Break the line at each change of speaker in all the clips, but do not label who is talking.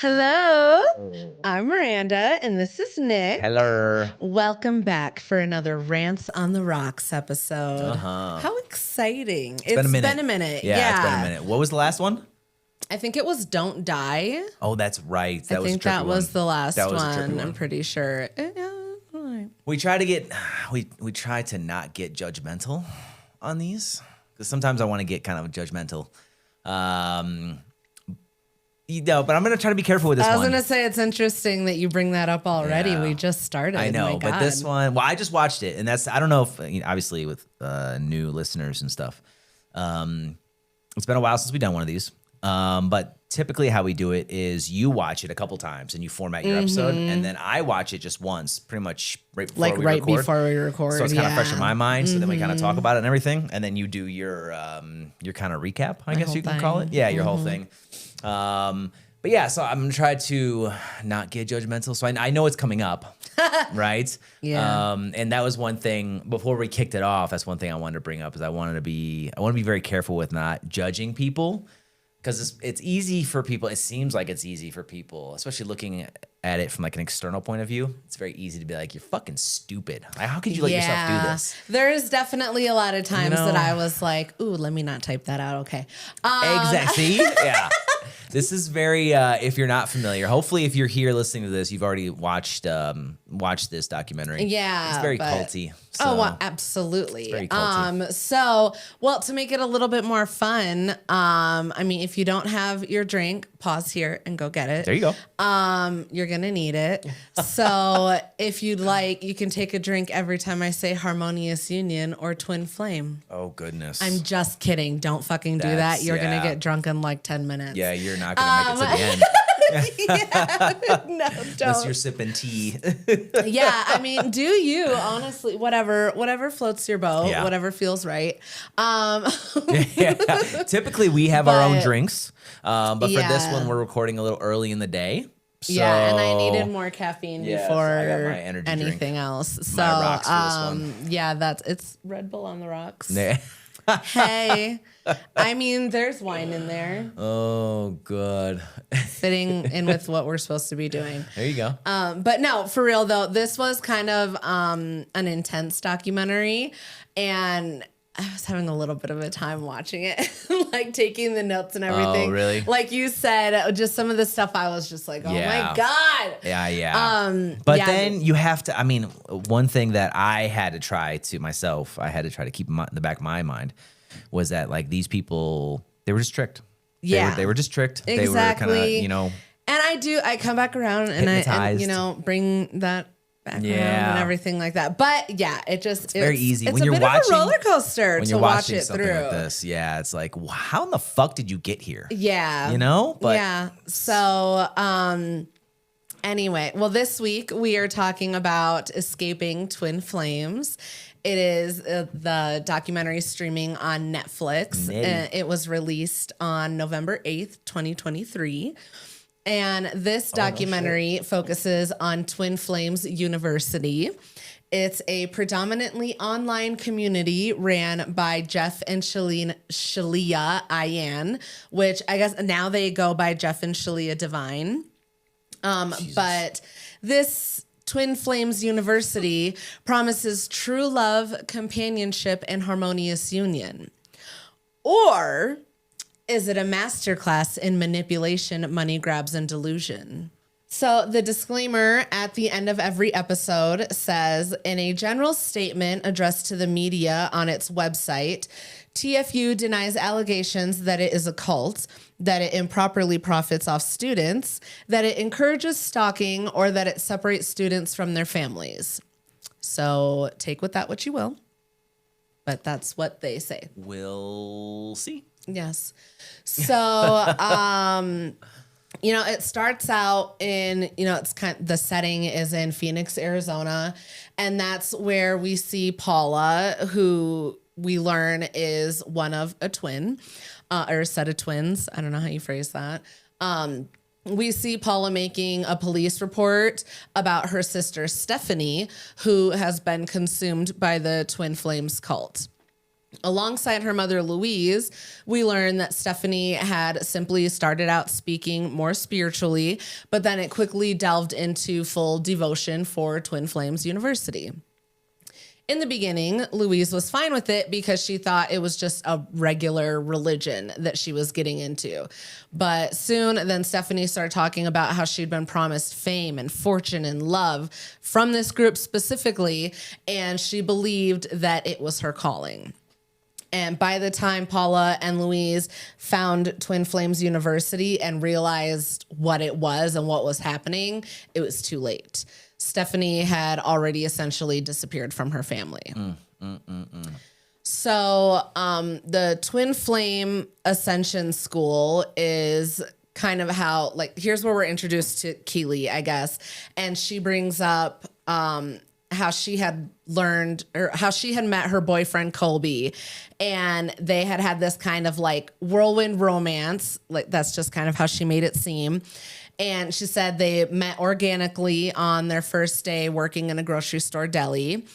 Hello, I'm Miranda, and this is Nick.
Hello.
Welcome back for another Rants on the Rocks episode.
Uh-huh.
How exciting! It's
been a minute.
Been a minute.
Yeah, it's been a minute. What was the last one?
I think it was "Don't Die."
Oh, that's right.
I think that was the last
That was a trippy
one.
one.
I'm pretty sure.
We try to get we try to not get judgmental on these because sometimes I want to get kind of judgmental. But I'm gonna try to be careful with this one.
I was gonna say it's interesting that you bring that up already.
Yeah.
We just started.
I know,
My
but
God.
this one, well, I just watched it, and I don't know if obviously with new listeners and stuff. It's been a while since we've done one of these. But typically how we do it is you watch it a couple times and you format your episode, and then I watch it just once, pretty much right before we record. So it's kind of fresh in my mind. So then we kind of talk about it and everything, and then you do your kind of recap, I guess you can call it. Yeah, your whole thing. But yeah, so I'm gonna try to not get judgmental. So I know it's coming up, right?
Yeah.
And that was one thing before we kicked it off. That's one thing I wanted to bring up is I want to be very careful with not judging people. Because it's easy for people. It seems like it's easy for people, especially looking at it from like an external point of view. It's very easy to be like, "You're fucking stupid. Like, how could you let yourself do this?"
There is definitely a lot of times that I was like, "Ooh, let me not type that out." Okay.
Exactly. See? Yeah. This is very. If you're not familiar, hopefully, if you're here listening to this, you've already watched this documentary.
Yeah,
it's very culty. So.
Oh, well, absolutely.
It's very culty.
To make it a little bit more fun, I mean, if you don't have your drink, pause here and go get it.
There you go.
You're gonna need it. So if you'd like, you can take a drink every time I say harmonious union or twin flame.
Oh goodness.
I'm just kidding. Don't fucking do that. You're gonna get drunk in like 10 minutes.
Yeah, you're not gonna make it to the end.
Yeah, no, don't.
Unless you're sipping tea.
Yeah, I mean, do you honestly? Whatever floats your boat, whatever feels right.
Yeah. Typically, we have our own drinks, but for this
Yeah.
one, we're recording a little early in the day. So,
Yeah, and I needed more caffeine
Yeah, so
before
I got my energy
anything
drink.
else. So,
My rocks for this one.
yeah, it's Red Bull on the rocks.
Yeah.
Hey, I mean, there's wine in there,
Oh, good.
fitting in with what we're supposed to be doing.
There you go.
But no, for real though, this was kind of an intense documentary, and I was having a little bit of a time watching it, like taking the notes and everything.
Oh, really?
Like you said, just some of the stuff I was just like, oh
Yeah.
my God.
Yeah. But then you have to, I mean, one thing that I had to try to myself, I had to try to keep in the back of my mind was that like these people, they were just tricked.
Yeah.
They were just tricked.
Exactly.
They were kind of,
And I come back around and I bring that background and everything like that. But yeah, it's
very easy.
It's
When
a
you're
bit
watching,
of a roller coaster
when
to
you're
watch
watching
it
something
through.
like this. Yeah. It's like, how in the fuck did you get here?
Yeah.
You know? But
yeah. So, anyway, well, this week we are talking about Escaping Twin Flames. It is the documentary streaming on Netflix. It was released on November 8th, 2023. And this documentary focuses on Twin Flames University. It's a predominantly online community ran by Jeff and Shalia Ayan, which I guess now they go by Jeff and Shalia Divine. But this Twin Flames University promises true love, companionship, and harmonious union. Or is it a masterclass in manipulation, money grabs, and delusion? So the disclaimer at the end of every episode says, in a general statement addressed to the media on its website, TFU denies allegations that it is a cult, that it improperly profits off students, that it encourages stalking, or that it separates students from their families. So take with that what you will, but that's what they say.
we'll see.
Yes. So, it starts out in, it's the setting is in Phoenix, Arizona. And that's where we see Paula, who we learn is one of a twin, or a set of twins. I don't know how you phrase that. We see Paula making a police report about her sister, Stephanie, who has been consumed by the Twin Flames cult. Alongside her mother, Louise, we learn that Stephanie had simply started out speaking more spiritually, but then it quickly delved into full devotion for Twin Flames University. In the beginning, Louise was fine with it because she thought it was just a regular religion that she was getting into. But soon, then Stephanie started talking about how she'd been promised fame and fortune and love from this group specifically, and she believed that it was her calling. And by the time Paula and Louise found Twin Flames University and realized what it was and what was happening, it was too late. Stephanie had already essentially disappeared from her family. So the Twin Flame Ascension School is kind of how, like, here's where we're introduced to Keely, I guess. And she brings up how she had learned, or how she had met her boyfriend Colby, and they had this kind of like whirlwind romance. Like, that's just kind of how she made it seem. And she said they met organically on their first day working in a grocery store deli.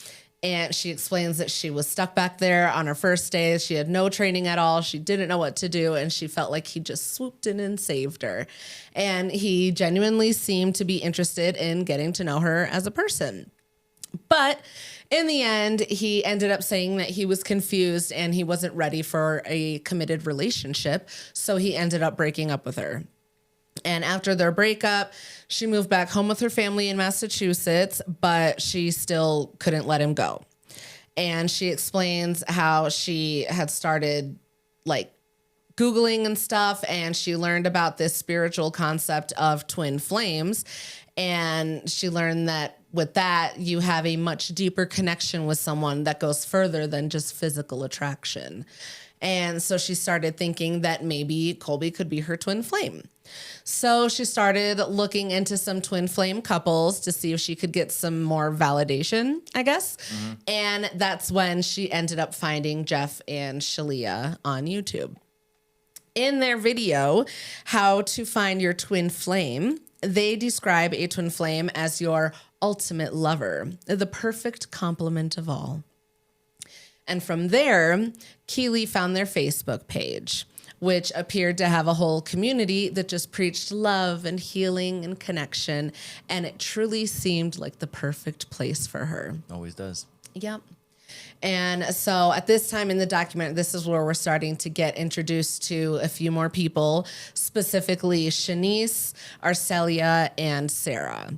And she explains that she was stuck back there on her first day. She had no training at all. She didn't know what to do. And she felt like he just swooped in and saved her. And he genuinely seemed to be interested in getting to know her as a person. But in the end, he ended up saying that he was confused and he wasn't ready for a committed relationship. So he ended up breaking up with her. And after their breakup, she moved back home with her family in Massachusetts, but she still couldn't let him go. And she explains how she had started like Googling and stuff, and she learned about this spiritual concept of twin flames. And she learned that with that, you have a much deeper connection with someone that goes further than just physical attraction. And so she started thinking that maybe Colby could be her twin flame. So she started looking into some twin flame couples to see if she could get some more validation, I guess. Mm-hmm. And that's when she ended up finding Jeff and Shalia on YouTube. In their video, How to Find Your Twin Flame, they describe a twin flame as your ultimate lover, the perfect complement of all. And from there, Keely found their Facebook page, which appeared to have a whole community that just preached love and healing and connection. And it truly seemed like the perfect place for her.
Always does.
Yep. And so at this time in the document, this is where we're starting to get introduced to a few more people, specifically Shanice, Arcelia, and Sarah.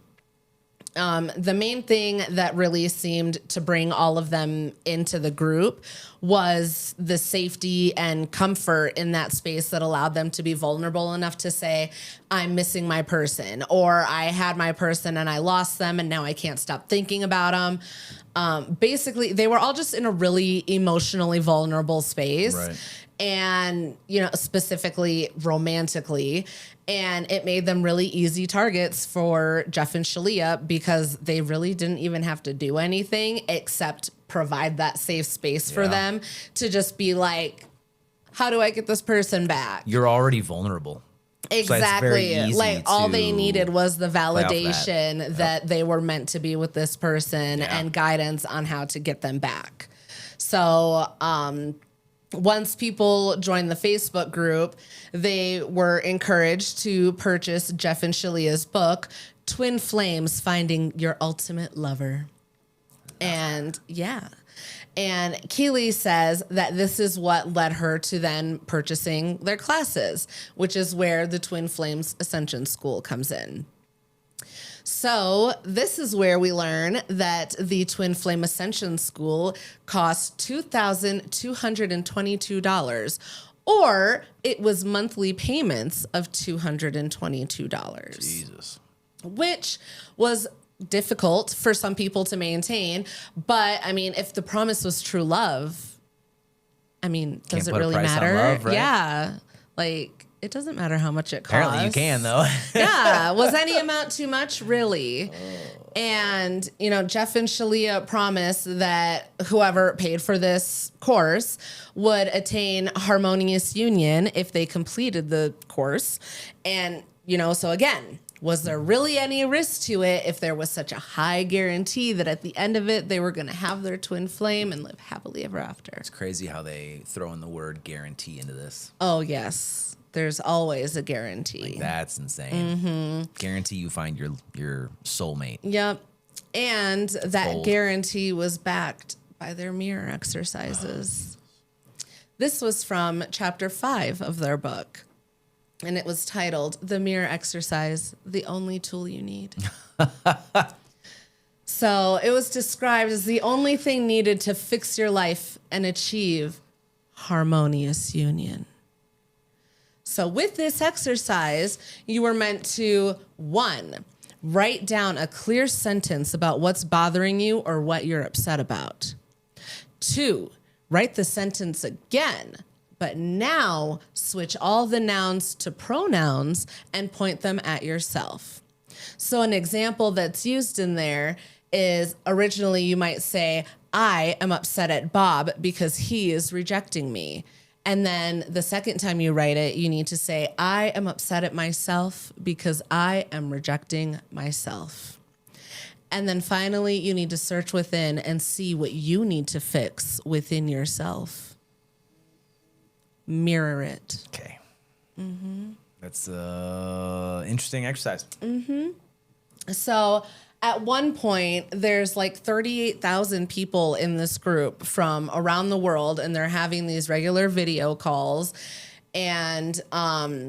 The main thing that really seemed to bring all of them into the group was the safety and comfort in that space that allowed them to be vulnerable enough to say, I'm missing my person, or I had my person and I lost them and now I can't stop thinking about them. Basically, they were all just in a really emotionally vulnerable space. Right. And, you know, specifically romantically. And it made them really easy targets for Jeff and Shalia because they really didn't even have to do anything except provide that safe space for them to just be like, how do I get this person back?
You're already vulnerable.
Exactly. So like all they needed was the validation that they were meant to be with this person and guidance on how to get them back. So, once people joined the Facebook group, they were encouraged to purchase Jeff and Shalia's book, Twin Flames, Finding Your Ultimate Lover. And and Keely says that this is what led her to then purchasing their classes, which is where the Twin Flames Ascension School comes in. So this is where we learn that the Twin Flame Ascension School costs $2,222, or it was monthly payments of $222.
Jesus.
Which was difficult for some people to maintain. But, I mean, if the promise was true love, I mean, does it really matter?
Love, right?
Yeah. Like, it doesn't matter how much it costs.
Apparently you can, though.
Yeah. Was any amount too much? Really? And, you know, Jeff and Shalia promised that whoever paid for this course would attain harmonious union if they completed the course. And, you know, so again, Was there really any risk to it if there was such a high guarantee that at the end of it, they were going to have their twin flame and live happily ever after?
It's crazy how they throw in the word guarantee into this.
Oh, yes. There's always a guarantee.
Like, that's insane. Guarantee you find your soulmate.
Yep. And that
bold.
guarantee was backed by their mirror exercises. This was from chapter 5 of their book. And it was titled, The Mirror Exercise, the Only Tool You Need. So it was described as the only thing needed to fix your life and achieve harmonious union. So with this exercise, you were meant to, 1, write down a clear sentence about what's bothering you or what you're upset about. 2, write the sentence again, but now switch all the nouns to pronouns and point them at yourself. So an example that's used in there is originally you might say, I am upset at Bob because he is rejecting me. And then the second time you write it, you need to say, I am upset at myself because I am rejecting myself. And then finally, you need to search within and see what you need to fix within yourself. Mirror it.
Okay. That's interesting exercise.
So at one point, there's like 38,000 people in this group from around the world, and they're having these regular video calls. And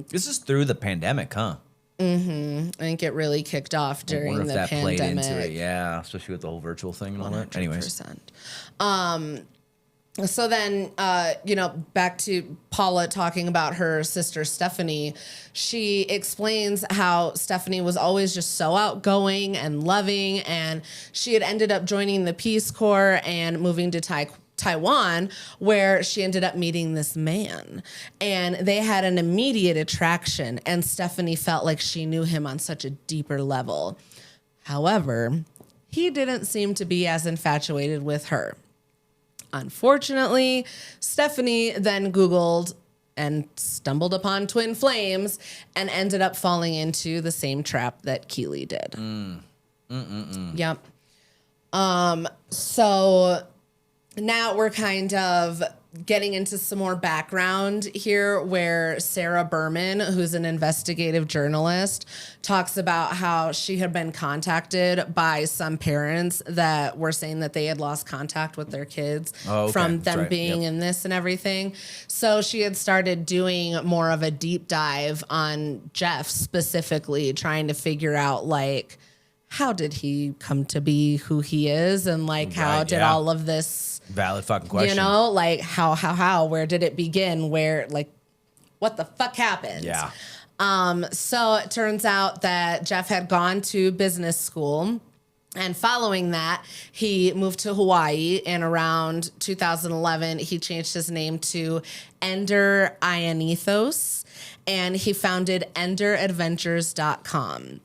This is through the pandemic, huh?
I think it really kicked off during
I wonder
the
if that
pandemic.
played into it. Yeah, especially with the whole virtual thing and all that. Anyways.
100%. So then, back to Paula talking about her sister Stephanie. She explains how Stephanie was always just so outgoing and loving, and she had ended up joining the Peace Corps and moving to Taiwan, where she ended up meeting this man. And they had an immediate attraction, and Stephanie felt like she knew him on such a deeper level. However, he didn't seem to be as infatuated with her. Unfortunately, Stephanie then Googled and stumbled upon twin flames and ended up falling into the same trap that Keely did. Yep. So now we're kind of getting into some more background here, where Sarah Berman, who's an investigative journalist, talks about how she had been contacted by some parents that were saying that they had lost contact with their kids from them being in this and everything. So she had started doing more of a deep dive on Jeff specifically, trying to figure out, like, how did he come to be who he is? And like, how did all of this,
valid fucking question,
like how, where did it begin? Where, like, what the fuck happened?
Yeah.
So it turns out that Jeff had gone to business school, and following that, he moved to Hawaii, and around 2011, he changed his name to Ender Ionethos, and he founded enderadventures.com.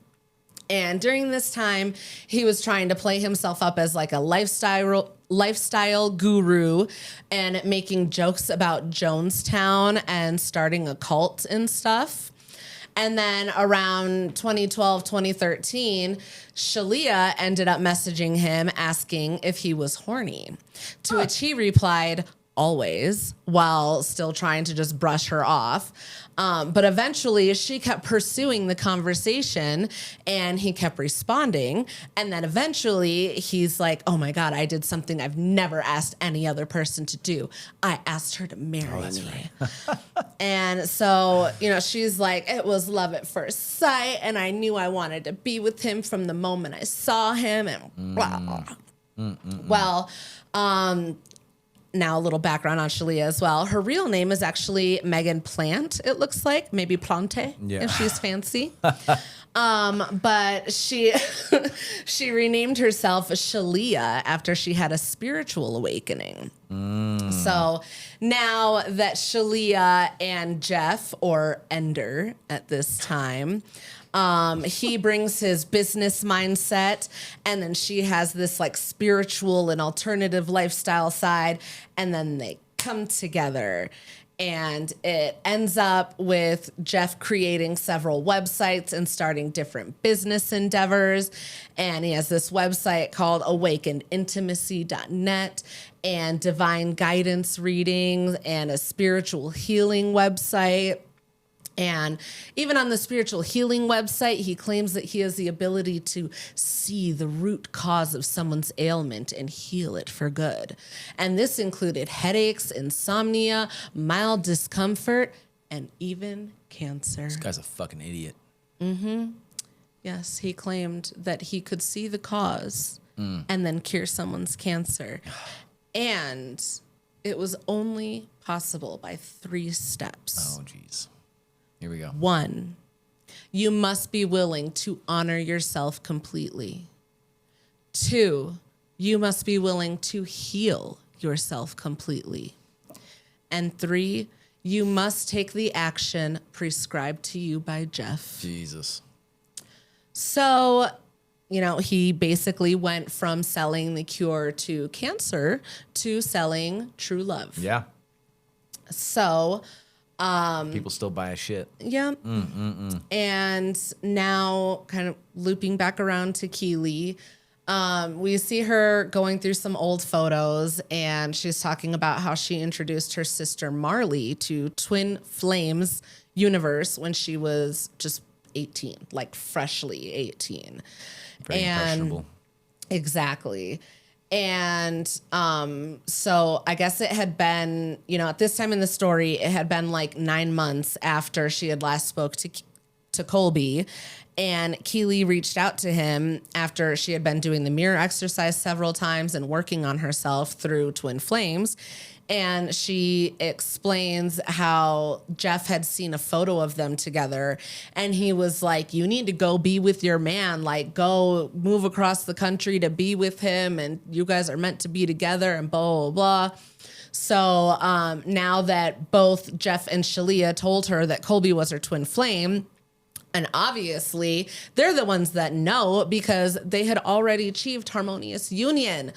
And during this time, he was trying to play himself up as like a lifestyle guru and making jokes about Jonestown and starting a cult and stuff. And then around 2012, 2013, Shalia ended up messaging him asking if he was horny, to which he replied, always, while still trying to just brush her off. But eventually she kept pursuing the conversation, and he kept responding. And then eventually he's like, oh my God, I did something I've never asked any other person to do. I asked her to marry me. Right. And so, she's like, it was love at first sight, and I knew I wanted to be with him from the moment I saw him, and blah. Well, now a little background on Shalia as well. Her real name is actually Megan Plant, it looks like. Maybe Plante, if she's fancy. But she she renamed herself Shalia after she had a spiritual awakening. So now that Shalia and Jeff, or Ender at this time, he brings his business mindset, and then she has this like spiritual and alternative lifestyle side, and then they come together. And it ends up with Jeff creating several websites and starting different business endeavors. And he has this website called awakenedintimacy.net and divine guidance readings and a spiritual healing website. And even on the spiritual healing website, he claims that he has the ability to see the root cause of someone's ailment and heal it for good. And this included headaches, insomnia, mild discomfort, and even cancer.
This guy's a fucking idiot.
Yes, he claimed that he could see the cause and then cure someone's cancer. And it was only possible by 3 steps.
Oh, jeez. Here we go.
1, you must be willing to honor yourself completely. 2, you must be willing to heal yourself completely. And 3, you must take the action prescribed to you by Jeff.
Jesus.
So, he basically went from selling the cure to cancer to selling true love.
Yeah.
So,
people still buy a shit.
yeah. And now kind of looping back around to Keely, we see her going through some old photos, and she's talking about how she introduced her sister Marley to Twin Flames universe when she was just 18, like freshly 18.
Very impressionable.
Exactly. And so I guess it had been, at this time in the story, it had been like 9 months after she had last spoke to Colby. And Keely reached out to him after she had been doing the mirror exercise several times and working on herself through Twin Flames. And she explains how Jeff had seen a photo of them together. And he was like, you need to go be with your man, like go move across the country to be with him. And you guys are meant to be together and blah, blah, blah. So now that both Jeff and Shalia told her that Colby was her twin flame, and obviously they're the ones that know because they had already achieved harmonious union.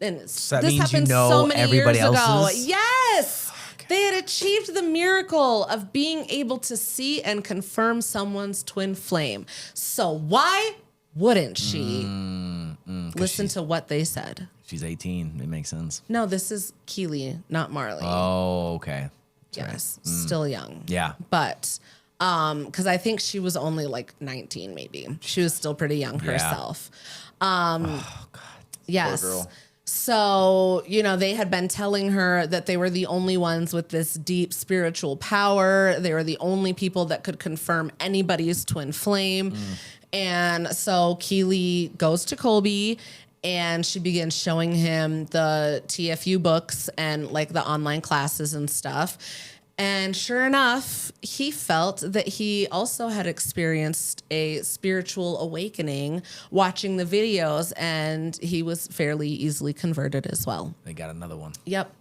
And
so that
this
means
happened so many
everybody
years ago.
else's?
Yes. They had achieved the miracle of being able to see and confirm someone's twin flame. So why wouldn't she listen to what they said?
She's 18. It makes sense.
No, this is Keely, not Marley.
Oh, okay.
Yes, still young.
Yeah.
But because I think she was only like 19 maybe. She was still pretty young herself.
Oh, God.
Yes.
Poor girl.
So, they had been telling her that they were the only ones with this deep spiritual power. They were the only people that could confirm anybody's twin flame. And so Keely goes to Colby and she begins showing him the TFU books and like the online classes and stuff. And sure enough, he felt that he also had experienced a spiritual awakening watching the videos, and he was fairly easily converted as well.
They got another one.
Yep.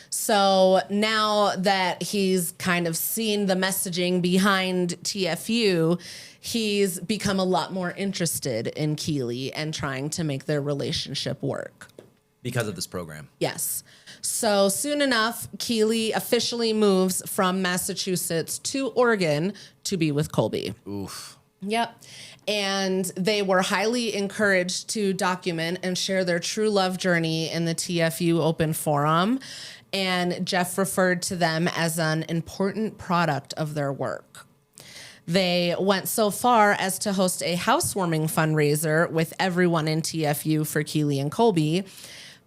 So now that he's kind of seen the messaging behind TFU, he's become a lot more interested in Keely and trying to make their relationship work.
Because of this program.
Yes. So soon enough, Keely officially moves from Massachusetts to Oregon to be with Colby.
Oof.
Yep. And they were highly encouraged to document and share their true love journey in the TFU Open Forum. And Jeff referred to them as an important product of their work. They went so far as to host a housewarming fundraiser with everyone in TFU for Keely and Colby.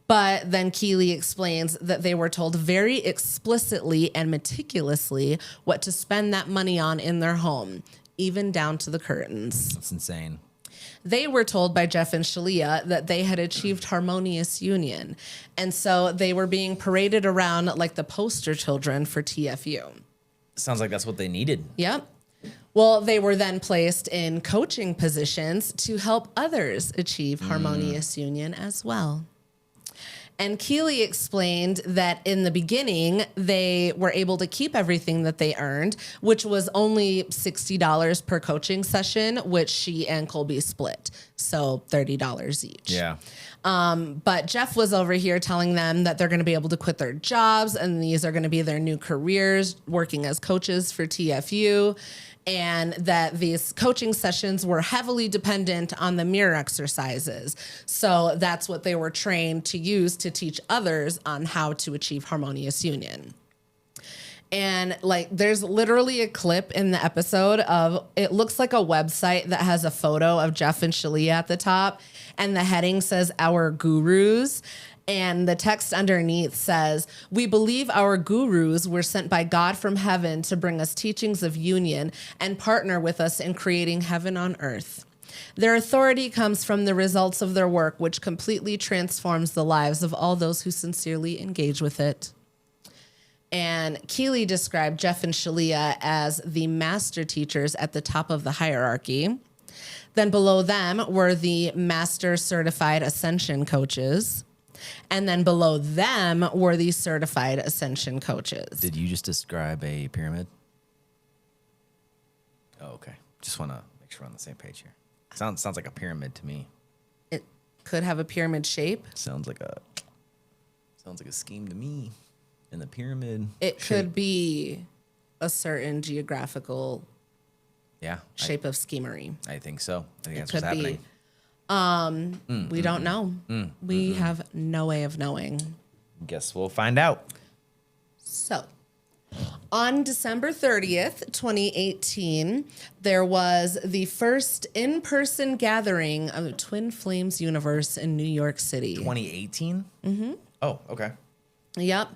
But then Keely explains that they were told very explicitly and meticulously what to spend that money on in their home, even down to the curtains.
That's insane.
They were told by Jeff and Shalia that they had achieved harmonious union. And so they were being paraded around like the poster children for TFU.
Sounds like that's what they needed.
Yep. Well, they were then placed in coaching positions to help others achieve harmonious union as well. And Keely explained that in the beginning, they were able to keep everything that they earned, which was only $60 per coaching session, which she and Colby split. So $30 each.
Yeah.
But Jeff was over here telling them that they're going to be able to quit their jobs and these are going to be their new careers working as coaches for TFU. And that these coaching sessions were heavily dependent on the mirror exercises. So that's what they were trained to use to teach others on how to achieve harmonious union. And like, there's literally a clip in the episode of, it looks like a website that has a photo of Jeff and Shalia at the top. And the heading says, "Our Gurus." And the text underneath says, "We believe our gurus were sent by God from heaven to bring us teachings of union and partner with us in creating heaven on earth. Their authority comes from the results of their work, which completely transforms the lives of all those who sincerely engage with it." And Keely described Jeff and Shalia as the master teachers at the top of the hierarchy. Then below them were the master certified ascension coaches. And then below them were the certified ascension coaches.
Did you just describe a pyramid? Oh, okay. Just want to make sure we're on the same page here. Sounds like a pyramid to me.
It could have a pyramid shape.
Sounds like a scheme to me. In the pyramid.
It could be a certain geographical shape of schemery.
I think so. I think that's
Could
what's
be.
happening.
We don't know. We have no way of knowing.
Guess we'll find out.
So, on December 30th, 2018, there was the first in-person gathering of Twin Flames Universe in New York City.
2018? Mm-hmm. Oh, okay.
Yep.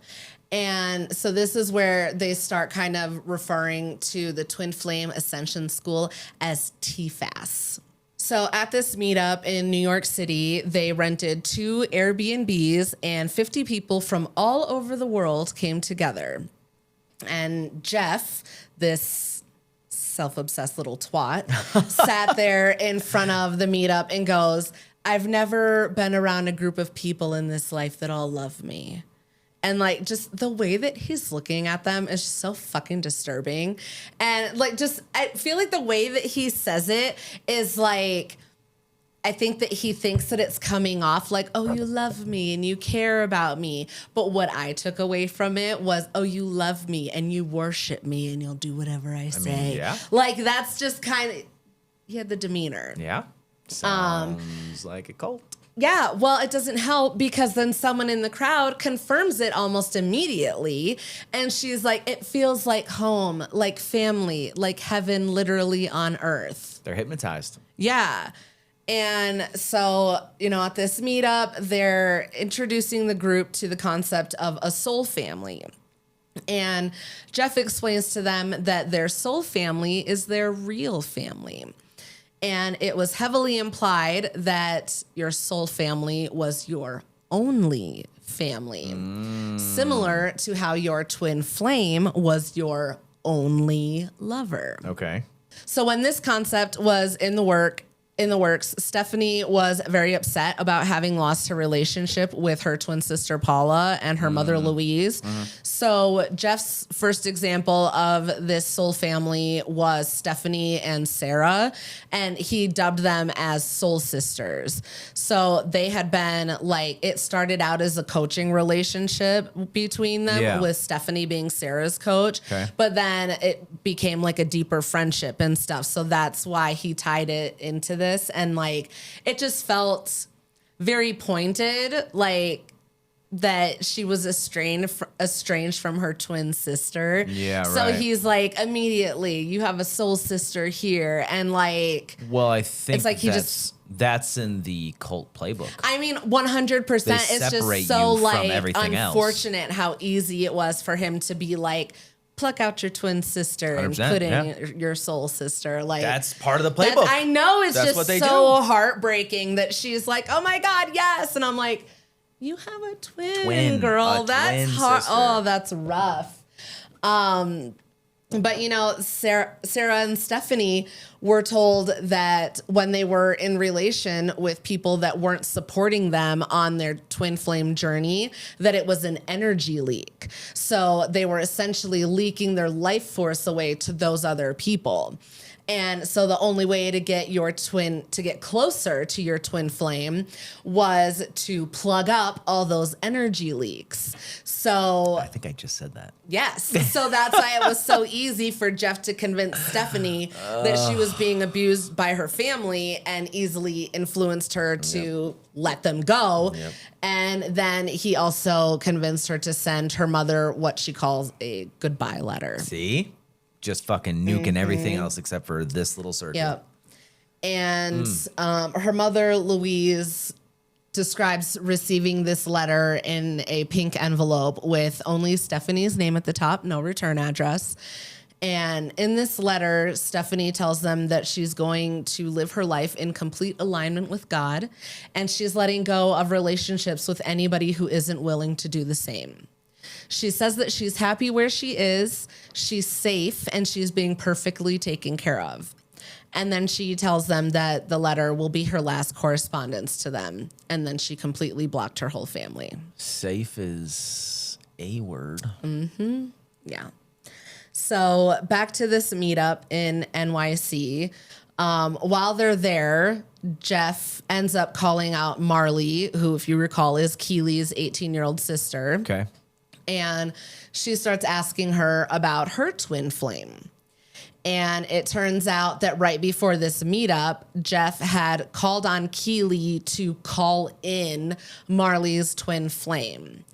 And so this is where they start kind of referring to the Twin Flame Ascension School as TFAS. So at this meetup in New York City, they rented 2 Airbnbs and 50 people from all over the world came together. And Jeff, this self-obsessed little twat, sat there in front of the meetup and goes, "I've never been around a group of people in this life that all love me." And like, just the way that he's looking at them is so fucking disturbing. And like, just, I feel like the way that he says it is like, I think that he thinks that it's coming off like, "Oh, you love me and you care about me." But what I took away from it was, "Oh, you love me and you worship me and you'll do whatever I say."
mean, yeah.
Like, that's just kind of, he had the demeanor.
Yeah. Sounds like a cult.
Yeah, well, it doesn't help because then someone in the crowd confirms it almost immediately. And she's like, "It feels like home, like family, like heaven literally on earth."
They're hypnotized.
Yeah. And so, you know, at this meetup, they're introducing the group to the concept of a soul family. And Jeff explains to them that their soul family is their real family. And it was heavily implied that your soul family was your only family, similar to how your twin flame was your only lover.
Okay.
So when this concept was in the works, Stephanie was very upset about having lost her relationship with her twin sister Paula and her mother Louise. So Jeff's first example of this soul family was Stephanie and Sarah, and he dubbed them as soul sisters. So they had been like, it started out as a coaching relationship between them, with Stephanie being Sarah's coach, but then it became like a deeper friendship and stuff. So that's why he tied it into this. And like, it just felt very pointed, like that she was estranged from her twin sister.
Yeah, right.
So he's like, immediately, you have a soul sister here. And like,
well, I think
it's like
that's in the cult playbook.
I mean, 100%. It's just so like unfortunate how easy it was for him to be like, pluck out your twin sister and put in your soul sister. Like,
that's part of the playbook.
I know, it's just so heartbreaking that she's like, "Oh my God, yes." And I'm like, you have a twin girl. That's hard. Oh, that's rough. But, Sarah and Stephanie were told that when they were in relation with people that weren't supporting them on their twin flame journey, that it was an energy leak. So they were essentially leaking their life force away to those other people. And so the only way to get closer to your twin flame was to plug up all those energy leaks. So
I think I just said that.
Yes. So that's why it was so easy for Jeff to convince Stephanie that she was being abused by her family and easily influenced her to let them go. Yep. And then he also convinced her to send her mother what she calls a goodbye letter.
See? Just fucking nuking everything else except for this little circle.
Yep. And her mother, Louise, describes receiving this letter in a pink envelope with only Stephanie's name at the top, no return address. And in this letter, Stephanie tells them that she's going to live her life in complete alignment with God, and she's letting go of relationships with anybody who isn't willing to do the same. She says that she's happy where she is, she's safe, and she's being perfectly taken care of. And then she tells them that the letter will be her last correspondence to them. And then she completely blocked her whole family.
Safe is a word.
Mm-hmm. Yeah. So back to this meetup in NYC. While they're there, Jeff ends up calling out Marley, who, if you recall, is Keely's 18-year-old sister.
Okay.
And she starts asking her about her twin flame. And it turns out that right before this meetup, Jeff had called on Keely to call in Marley's twin flame.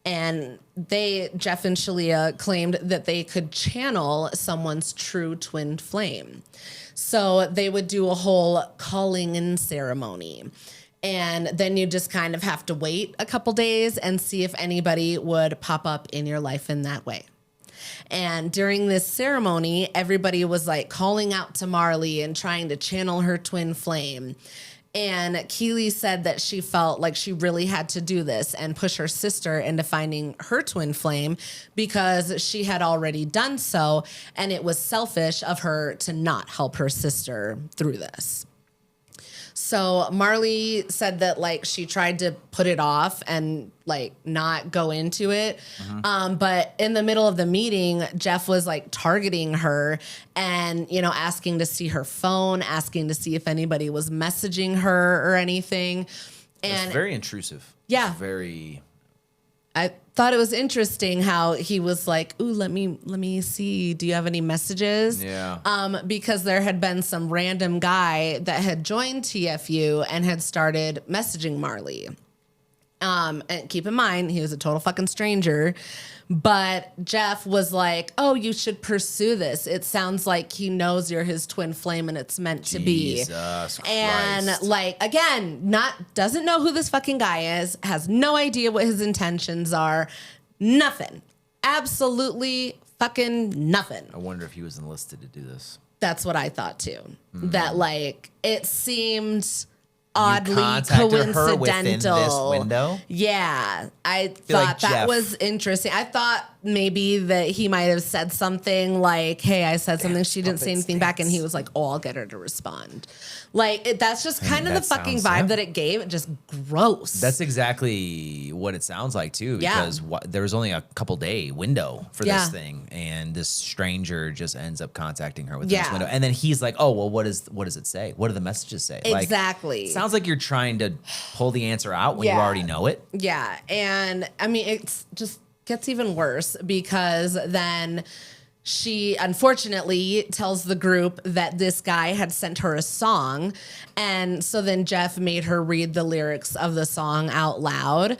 And Jeff and Shalia claimed that they could channel someone's true twin flame. So they would do a whole calling in ceremony. And then you just kind of have to wait a couple days and see if anybody would pop up in your life in that way. And during this ceremony, everybody was like calling out to Marley and trying to channel her twin flame. And Keely said that she felt like she really had to do this and push her sister into finding her twin flame because she had already done so. And it was selfish of her to not help her sister through this. So Marley said that like she tried to put it off and like not go into it. Mm-hmm. But in the middle of the meeting, Jeff was like targeting her and, asking to see her phone, asking to see if anybody was messaging her or anything. And
it's very intrusive.
Yeah.
It's very.
I thought it was interesting how he was like, "Ooh, let me see. Do you have any messages?"
Yeah.
Because there had been some random guy that had joined TFU and had started messaging Marley. And keep in mind, he was a total fucking stranger. But Jeff was like, "Oh, you should pursue this. It sounds like he knows you're his twin flame and it's meant to be."
Jesus Christ.
And like, again, doesn't know who this fucking guy is, has no idea what his intentions are. Nothing. Absolutely fucking nothing.
I wonder if he was enlisted to do this.
That's what I thought too. That like, it seemed oddly
coincidental. Her within this window?
Yeah. I thought
like
that
Jeff.
was interesting. I thought maybe that he might have said something like, "Hey, I said something." She didn't say anything back. And he was like, "Oh, I'll get her to respond." Like, that's just kind of the fucking vibe that it gave. Just gross.
That's exactly what it sounds like too, because there was only a couple day window for this thing, and this stranger just ends up contacting her within this window, and then he's like, "Oh, well, what does it say? What do the messages say?"
Exactly.
Like, sounds like you're trying to pull the answer out when you already know it.
Yeah, and I mean, it's just gets even worse because then she unfortunately tells the group that this guy had sent her a song. And so then Jeff made her read the lyrics of the song out loud.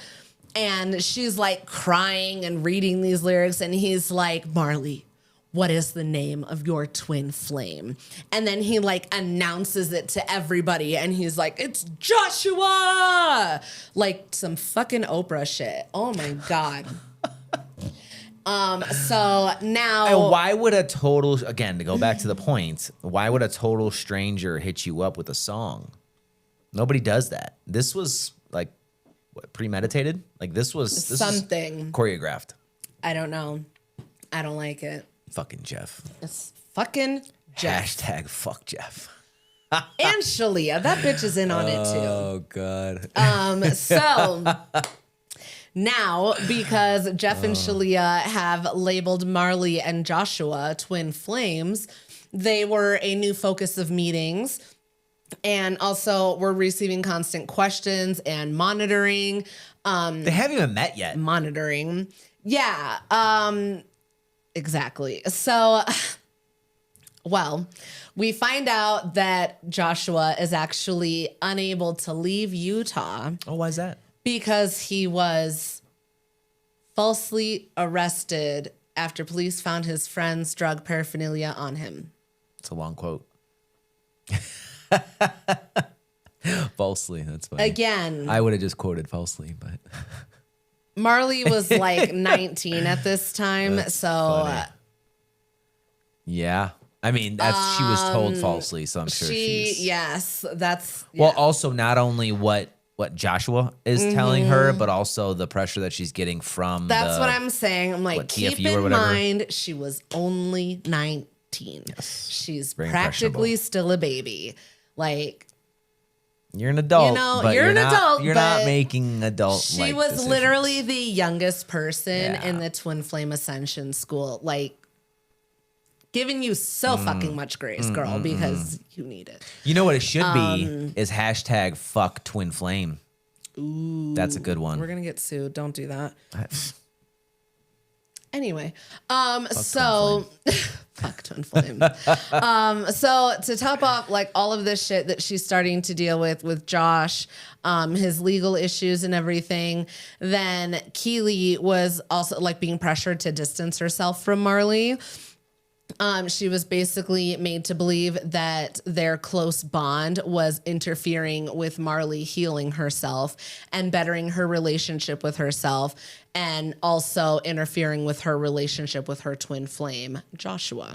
And she's like crying and reading these lyrics. And he's like, "Marley, what is the name of your twin flame?" And then he like announces it to everybody. And he's like, "It's Joshua!" Like some fucking Oprah shit. Oh my God. So now,
and why would again, to go back to the point, why would a total stranger hit you up with a song? Nobody does that. This was like premeditated. Like this was
something
choreographed.
I don't know. I don't like it.
Fucking Jeff.
It's fucking Jeff.
Hashtag fuck Jeff.
And Shalia. That bitch is in on it too.
Oh, God.
So now, because Jeff and Shalia have labeled Marley and Joshua twin flames, they were a new focus of meetings. And also, we're receiving constant questions and monitoring.
They haven't even met yet.
Monitoring. Yeah. Exactly. So, well, we find out that Joshua is actually unable to leave Utah
Oh, why is that?
because he was falsely arrested after police found his friend's drug paraphernalia on him.
It's a long quote. Falsely. That's funny.
Again,
I would have just quoted falsely, but
Marley was like 19 at this time.
That's
so
funny. Yeah. I mean, that's she was told falsely, so I'm sure she's
yes, that's
well. Also, not only what Joshua is telling her, but also the pressure that she's getting from.
That's what I'm saying. I'm like,
what,
keep
TFU or
in
whatever?
mind, she was only 19.
Yes.
She's
Very
practically still a baby. Like,
You're an adult.
You know,
but
you're an
not,
adult,
You're not
but
making adult.
she was literally the youngest person
Yeah.
in the Twin Flame Ascension school. Like, giving you so fucking much grace, girl, because you need it.
You know what it should be is hashtag fuck twin flame. Ooh, that's a good one.
We're gonna get sued. Don't do that.
I-
Anyway, so fuck twin flame. So to top off like all of this shit that she's starting to deal with Josh, his legal issues and everything, then Keely was also like being pressured to distance herself from Marley. She was basically made to believe that their close bond was interfering with Marley healing herself and bettering her relationship with herself, and also interfering with her relationship with her twin flame, Joshua.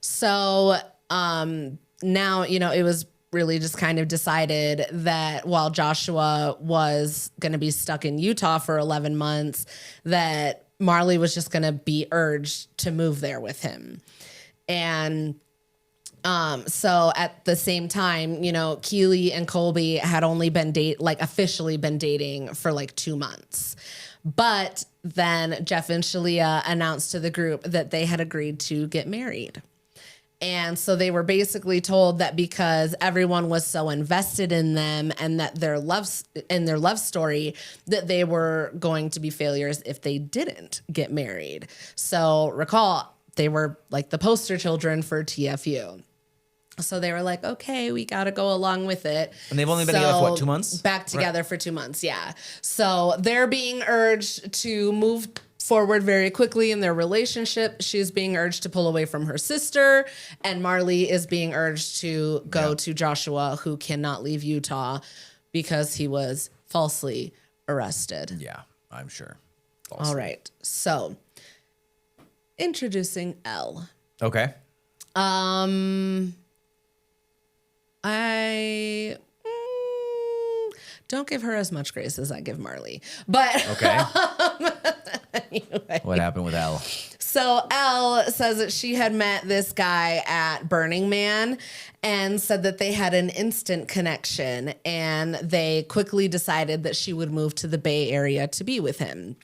So now, you know, it was really just kind of decided that while Joshua was going to be stuck in Utah for 11 months, that Marley was just going to be urged to move there with him. And so at the same time, you know, Keely and Colby had only been officially been dating for like 2 months. But then Jeff and Shalia announced to the group that they had agreed to get married. And so they were basically told that because everyone was so invested in them and that their love story, that they were going to be failures if they didn't get married. So recall, they were like the poster children for TFU. So they were like, okay, we got to go along with it.
And they've only been together for what, 2 months?
Back together for 2 months, yeah. So they're being urged to move forward very quickly in their relationship. She's being urged to pull away from her sister, and Marley is being urged to go to Joshua, who cannot leave Utah because he was falsely arrested.
Yeah, I'm sure.
All right. So, introducing Elle.
Okay.
I don't give her as much grace as I give Marley. But
Okay.
anyway.
What happened with Elle?
So Elle says that she had met this guy at Burning Man and said that they had an instant connection, and they quickly decided that she would move to the Bay Area to be with him.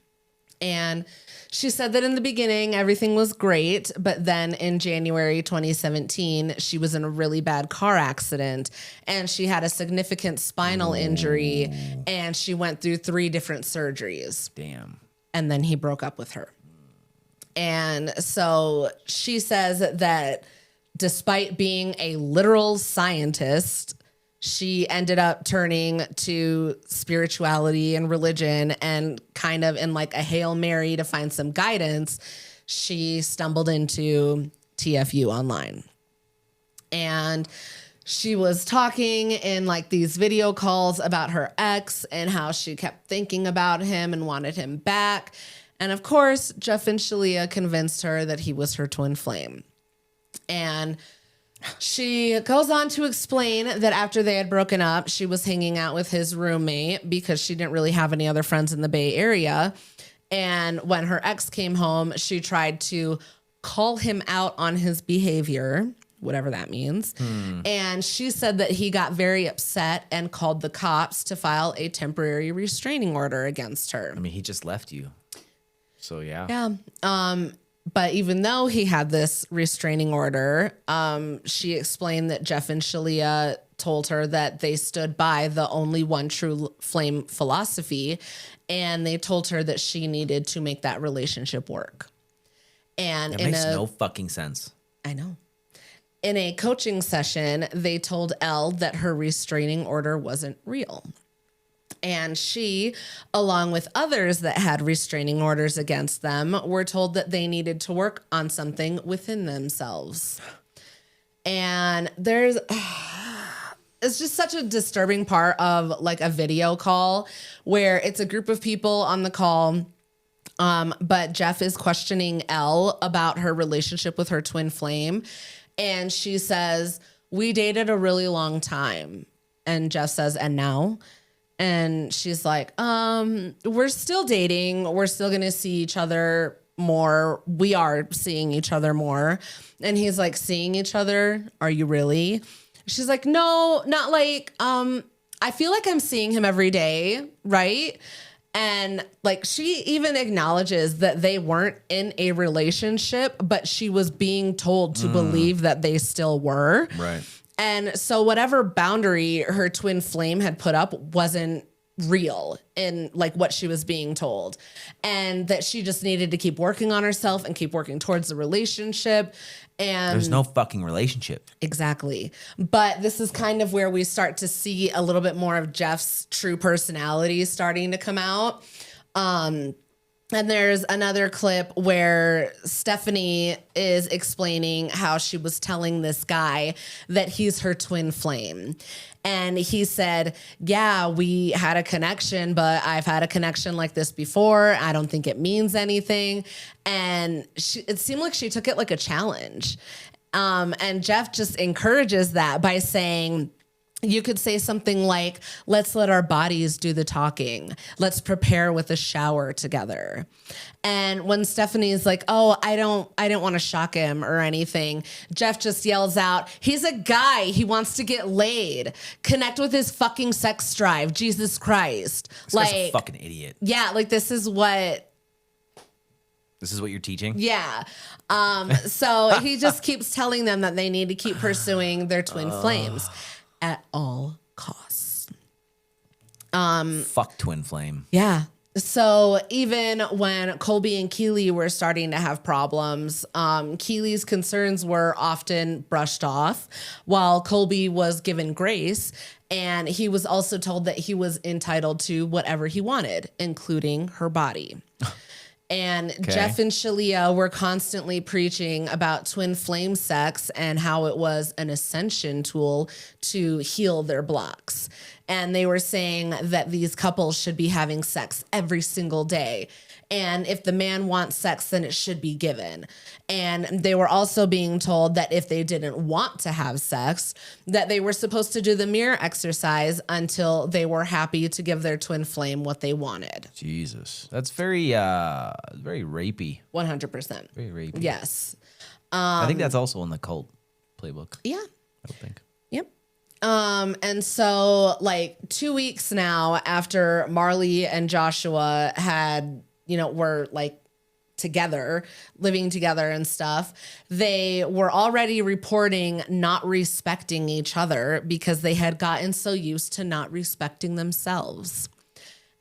And she said that in the beginning, everything was great, but then in January 2017, she was in a really bad car accident, and she had a significant spinal injury, and she went through 3 different surgeries.
Damn.
And then he broke up with her. And so she says that despite being a literal scientist, she ended up turning to spirituality and religion, and kind of in like a Hail Mary to find some guidance, she stumbled into TFU online. And she was talking in like these video calls about her ex and how she kept thinking about him and wanted him back. And of course, Jeff and Shalia convinced her that he was her twin flame. And she goes on to explain that after they had broken up, she was hanging out with his roommate because she didn't really have any other friends in the Bay Area. And when her ex came home, she tried to call him out on his behavior, whatever that means. And she said that he got very upset and called the cops to file a temporary restraining order against her.
I mean, he just left you. So, yeah.
Yeah. But even though he had this restraining order, she explained that Jeff and Shalia told her that they stood by the only one true flame philosophy, and they told her that she needed to make that relationship work. And
It makes no fucking sense.
I know. In a coaching session, they told Elle that her restraining order wasn't real. And she, along with others that had restraining orders against them, were told that they needed to work on something within themselves. And there's... It's just such a disturbing part of like a video call where it's a group of people on the call. But Jeff is questioning Elle about her relationship with her twin flame. And she says, we dated a really long time. And Jeff says, and now? And she's like, we're still dating. We're still going to see each other more. We are seeing each other more. And he's like, seeing each other? Are you really? She's like, no, not like, I feel like I'm seeing him every day, right? And like she even acknowledges that they weren't in a relationship, but she was being told to believe that they still were.
Right.
And so whatever boundary her twin flame had put up wasn't real in like what she was being told, and that she just needed to keep working on herself and keep working towards the relationship. And
there's no fucking relationship.
Exactly. But this is kind of where we start to see a little bit more of Jeff's true personality starting to come out. And there's another clip where Stephanie is explaining how she was telling this guy that he's her twin flame. And he said, yeah, we had a connection, but I've had a connection like this before. I don't think it means anything. And it seemed like she took it like a challenge. And Jeff just encourages that by saying, you could say something like, let's let our bodies do the talking. Let's prepare with a shower together. And when Stephanie's like, oh, I didn't want to shock him or anything, Jeff just yells out, he's a guy. He wants to get laid. Connect with his fucking sex drive. Jesus Christ.
This guy's a fucking idiot.
Yeah, like this is what
you're teaching?
Yeah. So he just keeps telling them that they need to keep pursuing their twin flames at all costs.
Fuck twin flame.
Yeah. So even when Colby and Keely were starting to have problems, Keely's concerns were often brushed off while Colby was given grace. And he was also told that he was entitled to whatever he wanted, including her body. And okay. Jeff and Shalia were constantly preaching about twin flame sex and how it was an ascension tool to heal their blocks. And they were saying that these couples should be having sex every single day. And if the man wants sex, then it should be given. And they were also being told that if they didn't want to have sex, that they were supposed to do the mirror exercise until they were happy to give their twin flame what they wanted.
Jesus. That's very rapey.
100%.
Very rapey.
Yes.
I think that's also in the cult playbook.
Yeah.
I don't think.
Yep. And so like 2 weeks now after Marley and Joshua had, were like together, living together and stuff, they were already reporting not respecting each other because they had gotten so used to not respecting themselves.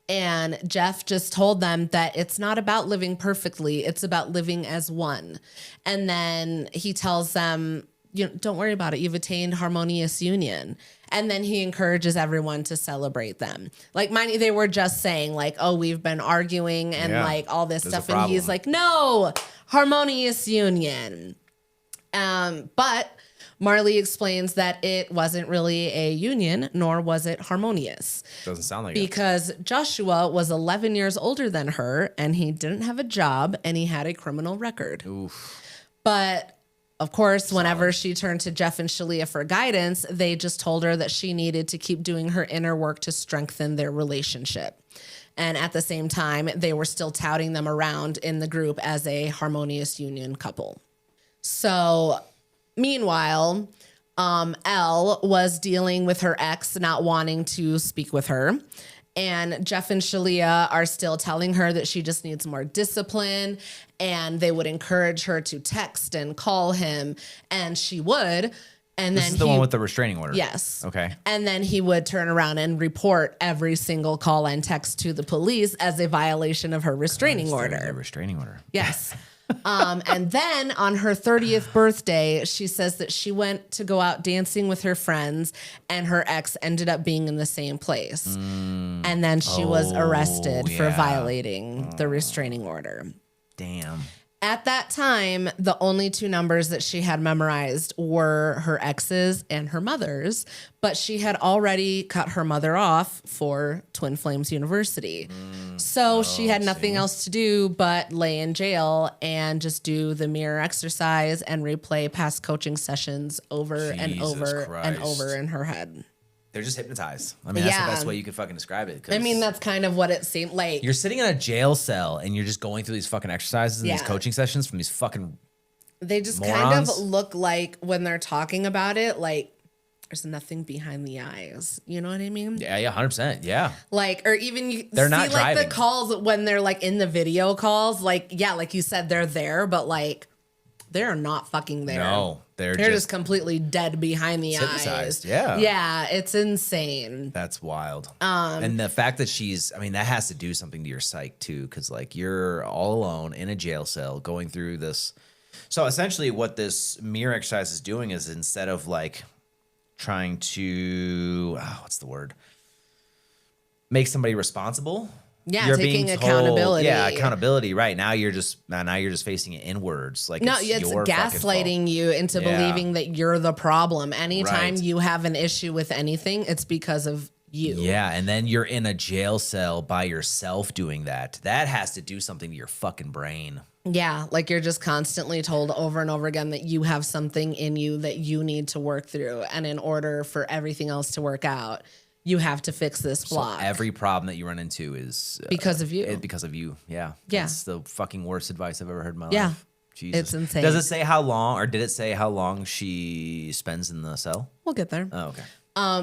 And Jeff just told them that it's not about living perfectly. It's about living as one. And then he tells them, don't worry about it. You've attained harmonious union. And then he encourages everyone to celebrate them. Like, mind you, they were just saying like, oh, we've been arguing and like all this stuff. And he's like, no, harmonious union. But Marley explains that it wasn't really a union, nor was it harmonious.
Doesn't sound like
because Joshua was 11 years older than her, and he didn't have a job, and he had a criminal record.
Oof.
But of course, whenever she turned to Jeff and Shalia for guidance, they just told her that she needed to keep doing her inner work to strengthen their relationship. And at the same time, they were still touting them around in the group as a harmonious union couple. So meanwhile, Elle was dealing with her ex not wanting to speak with her. And Jeff and Shalia are still telling her that she just needs more discipline, and they would encourage her to text and call him, and she would. And
This
then
is the one with the restraining order.
Yes.
Okay.
And then he would turn around and report every single call and text to the police as a violation of her restraining order.
A restraining order.
Yes. And then on her 30th birthday, she says that she went to go out dancing with her friends, and her ex ended up being in the same place. And then she was arrested for violating the restraining order.
Damn.
At that time, the only two numbers that she had memorized were her ex's and her mother's, but she had already cut her mother off for Twin Flames University. So she had nothing else to do but lay in jail and just do the mirror exercise and replay past coaching sessions over and over and over in her head.
They're just hypnotized. I mean, that's the best way you can fucking describe it.
I mean, that's kind of what it seemed like.
You're sitting in a jail cell and you're just going through these fucking exercises and these coaching sessions from these fucking
They just
morons.
kind of look like, when they're talking about it, like there's nothing behind the eyes. You know what I mean?
Yeah, 100%. Yeah.
Like, or even you
They're
see
not
like
driving.
the calls when they're like in the video calls, like, yeah, like you said, they're there, but like they're not fucking there.
No, they're
just completely dead behind the eyes.
Yeah.
Yeah, it's insane.
That's wild. And the fact that that has to do something to your psyche too, because like you're all alone in a jail cell going through this. So essentially what this mirror exercise is doing is, instead of like trying to, what's the word? Make somebody responsible.
Yeah,
You're
taking
being told,
accountability.
Yeah, accountability. Right now, you're just facing it inwards. Like
No,
it's
it's
your
gaslighting you into believing that you're the problem. Anytime you have an issue with anything, it's because of you.
Yeah, and then you're in a jail cell by yourself doing that. That has to do something to your fucking brain.
Yeah, like you're just constantly told over and over again that you have something in you that you need to work through. And in order for everything else to work out, you have to fix this block.
So every problem that you run into is
because of you.
Because of you. Yeah.
Yeah.
That's the fucking worst advice I've ever heard in my
Yeah.
life. Jesus.
It's insane.
Does it say how long, or did it say how long she spends in the cell?
We'll get there.
Oh, okay.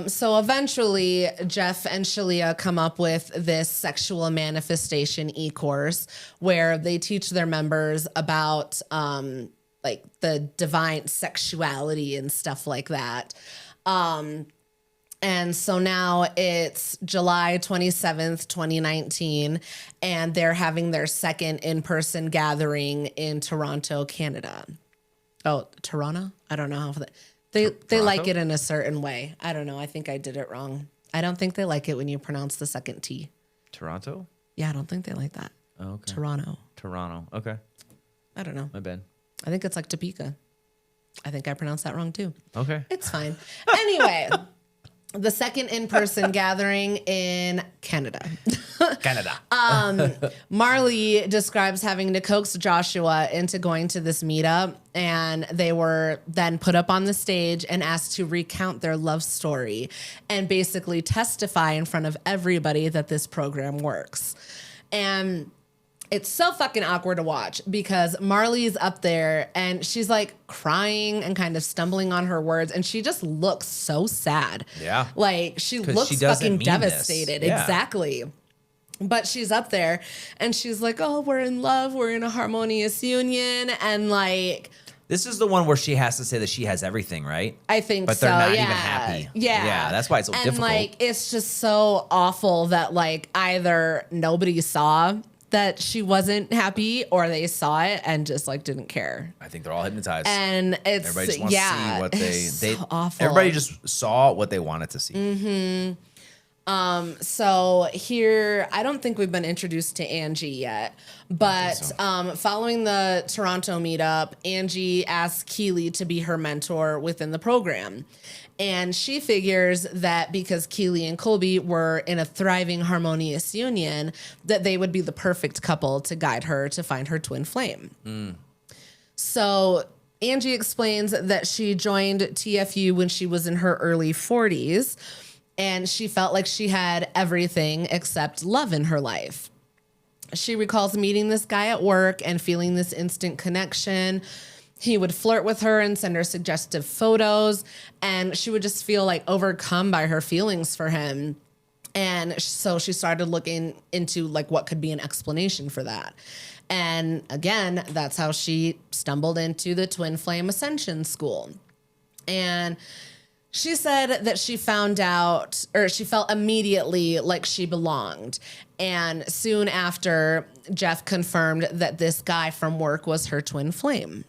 So eventually, Jeff and Shalia come up with this sexual manifestation e-course where they teach their members about like the divine sexuality and stuff like that. And so now it's July 27th, 2019, and they're having their second in-person gathering in Toronto, Canada. Oh, Toronto? I don't know how they like it in a certain way. I don't know. I think I did it wrong. I don't think they like it when you pronounce the second T.
Toronto?
Yeah, I don't think they like that.
Oh, okay.
Toronto.
Okay.
I don't know.
My bad.
I think it's like Topeka. I think I pronounced that wrong too.
Okay.
It's fine. Anyway, the second in-person gathering in Canada. Marley describes having to coax Joshua into going to this meetup, and they were then put up on the stage and asked to recount their love story and basically testify in front of everybody that this program works. And it's so fucking awkward to watch because Marley's up there and she's like crying and kind of stumbling on her words, and she just looks so sad.
Yeah.
Like she looks fucking devastated. Yeah. Exactly. But she's up there and she's like, oh, we're in love. We're in a harmonious union. And like,
this is the one where she has to say that she has everything, right?
I think so.
But they're not even happy.
Yeah.
Yeah. That's why it's so difficult.
And like, it's just so awful that like either nobody saw that she wasn't happy or they saw it and just like didn't care.
I think they're all hypnotized.
And it's,
everybody just wants to see what they
so awful.
Everybody just saw what they wanted to see.
Mm-hmm. So here, I don't think we've been introduced to Angie yet, but following the Toronto meetup, Angie asked Keely to be her mentor within the program. And she figures that because Keely and Colby were in a thriving, harmonious union, that they would be the perfect couple to guide her to find her twin flame. So Angie explains that she joined TFU when she was in her early 40s, and she felt like she had everything except love in her life. She recalls meeting this guy at work and feeling this instant connection. He would flirt with her and send her suggestive photos, and she would just feel like overcome by her feelings for him. And so she started looking into like what could be an explanation for that. And again, that's how she stumbled into the Twin Flame Ascension School. And she said that she found out, or she felt immediately like she belonged. And soon after, Jeff confirmed that this guy from work was her twin flame.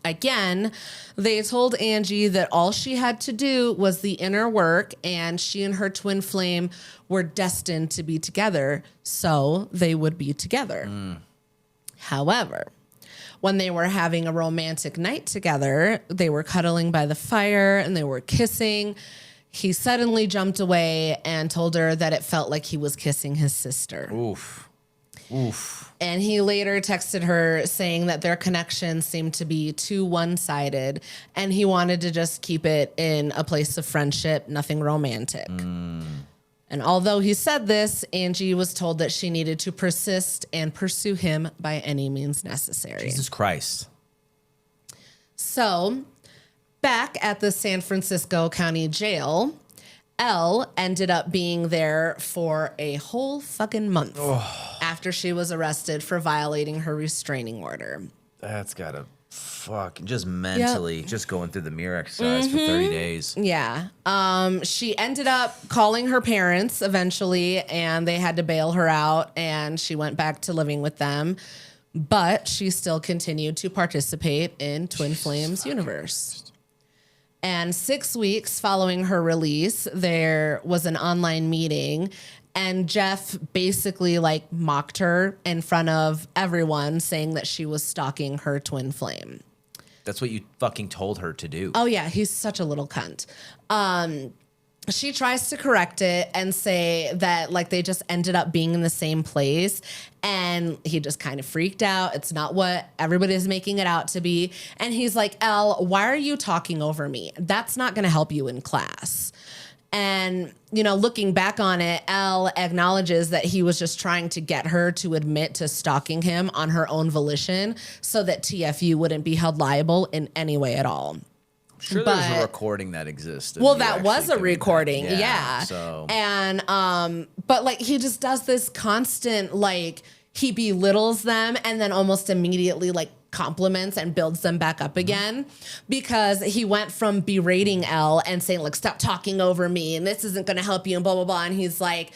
Again, they told Angie that all she had to do was the inner work, and she and her twin flame were destined to be together, so they would be together. However, when they were having a romantic night together, they were cuddling by the fire and they were kissing. He suddenly jumped away and told her that it felt like he was kissing his sister.
Oof. Oof.
And he later texted her saying that their connection seemed to be too one-sided, and he wanted to just keep it in a place of friendship, nothing romantic. And although he said this, Angie was told that she needed to persist and pursue him by any means necessary.
Jesus Christ.
So, back at the San Francisco County Jail, Elle ended up being there for a whole fucking month after she was arrested for violating her restraining order.
That's gotta fucking just mentally, just going through the mirror exercise for 30 days.
Yeah. She ended up calling her parents eventually, and they had to bail her out, and she went back to living with them. But she still continued to participate in Twin Flames universe. And 6 weeks following her release, there was an online meeting, and Jeff basically like mocked her in front of everyone, saying that she was stalking her twin flame.
That's what you fucking told her to do.
Oh yeah, he's such a little cunt. She tries to correct it and say that like they just ended up being in the same place, and he just kind of freaked out. It's not what everybody's making it out to be. And he's like, Elle, why are you talking over me? That's not going to help you in class. And, you know, looking back on it, Elle acknowledges that he was just trying to get her to admit to stalking him on her own volition so that TFU wouldn't be held liable in any way at all.
I'm sure there's a recording that exists.
Well, that was a recording, yeah.
So.
And, but like he just does this constant, like he belittles them and then almost immediately like compliments and builds them back up again, because he went from berating Elle and saying like, stop talking over me and this isn't going to help you and blah, blah, blah. And he's like,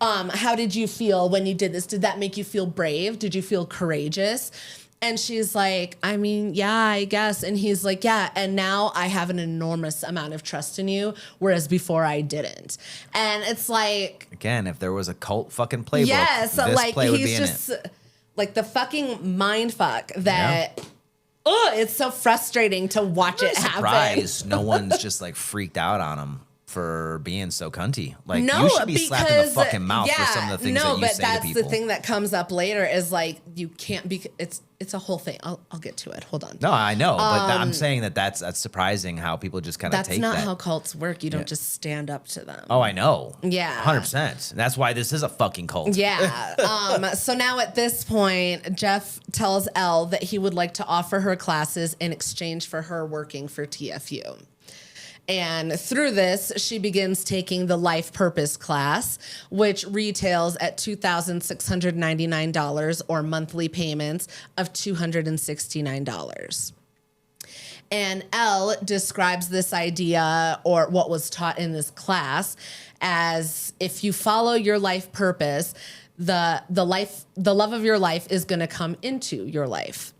how did you feel when you did this? Did that make you feel brave? Did you feel courageous? And she's like, I mean, yeah, I guess. And he's like, yeah. And now I have an enormous amount of trust in you, whereas before I didn't. And it's like,
again, if there was a cult fucking playbook,
yes,
this
like
play would
he's
be in
just
it.
like the fucking mind fuck that. Oh, it's so frustrating to watch it happen.
Surprised no one's just like freaked out on him for being so cunty. Like,
no,
you should be slapped in the fucking mouth
yeah,
for some of the things that you say to people.
No, but that's the thing that comes up later is like, you can't be, it's a whole thing. I'll get to it. Hold on.
No, I know, but I'm saying that's surprising how people just kind of take that.
That's not how cults work. You don't just stand up to them.
Oh, I know.
Yeah.
100%. That's why this is a fucking cult.
Yeah. So now at this point, Jeff tells Elle that he would like to offer her classes in exchange for her working for TFU. And through this, she begins taking the Life Purpose class, which retails at $2,699 or monthly payments of $269. And Elle describes this idea, or what was taught in this class, as if you follow your life purpose, the love of your life is going to come into your life.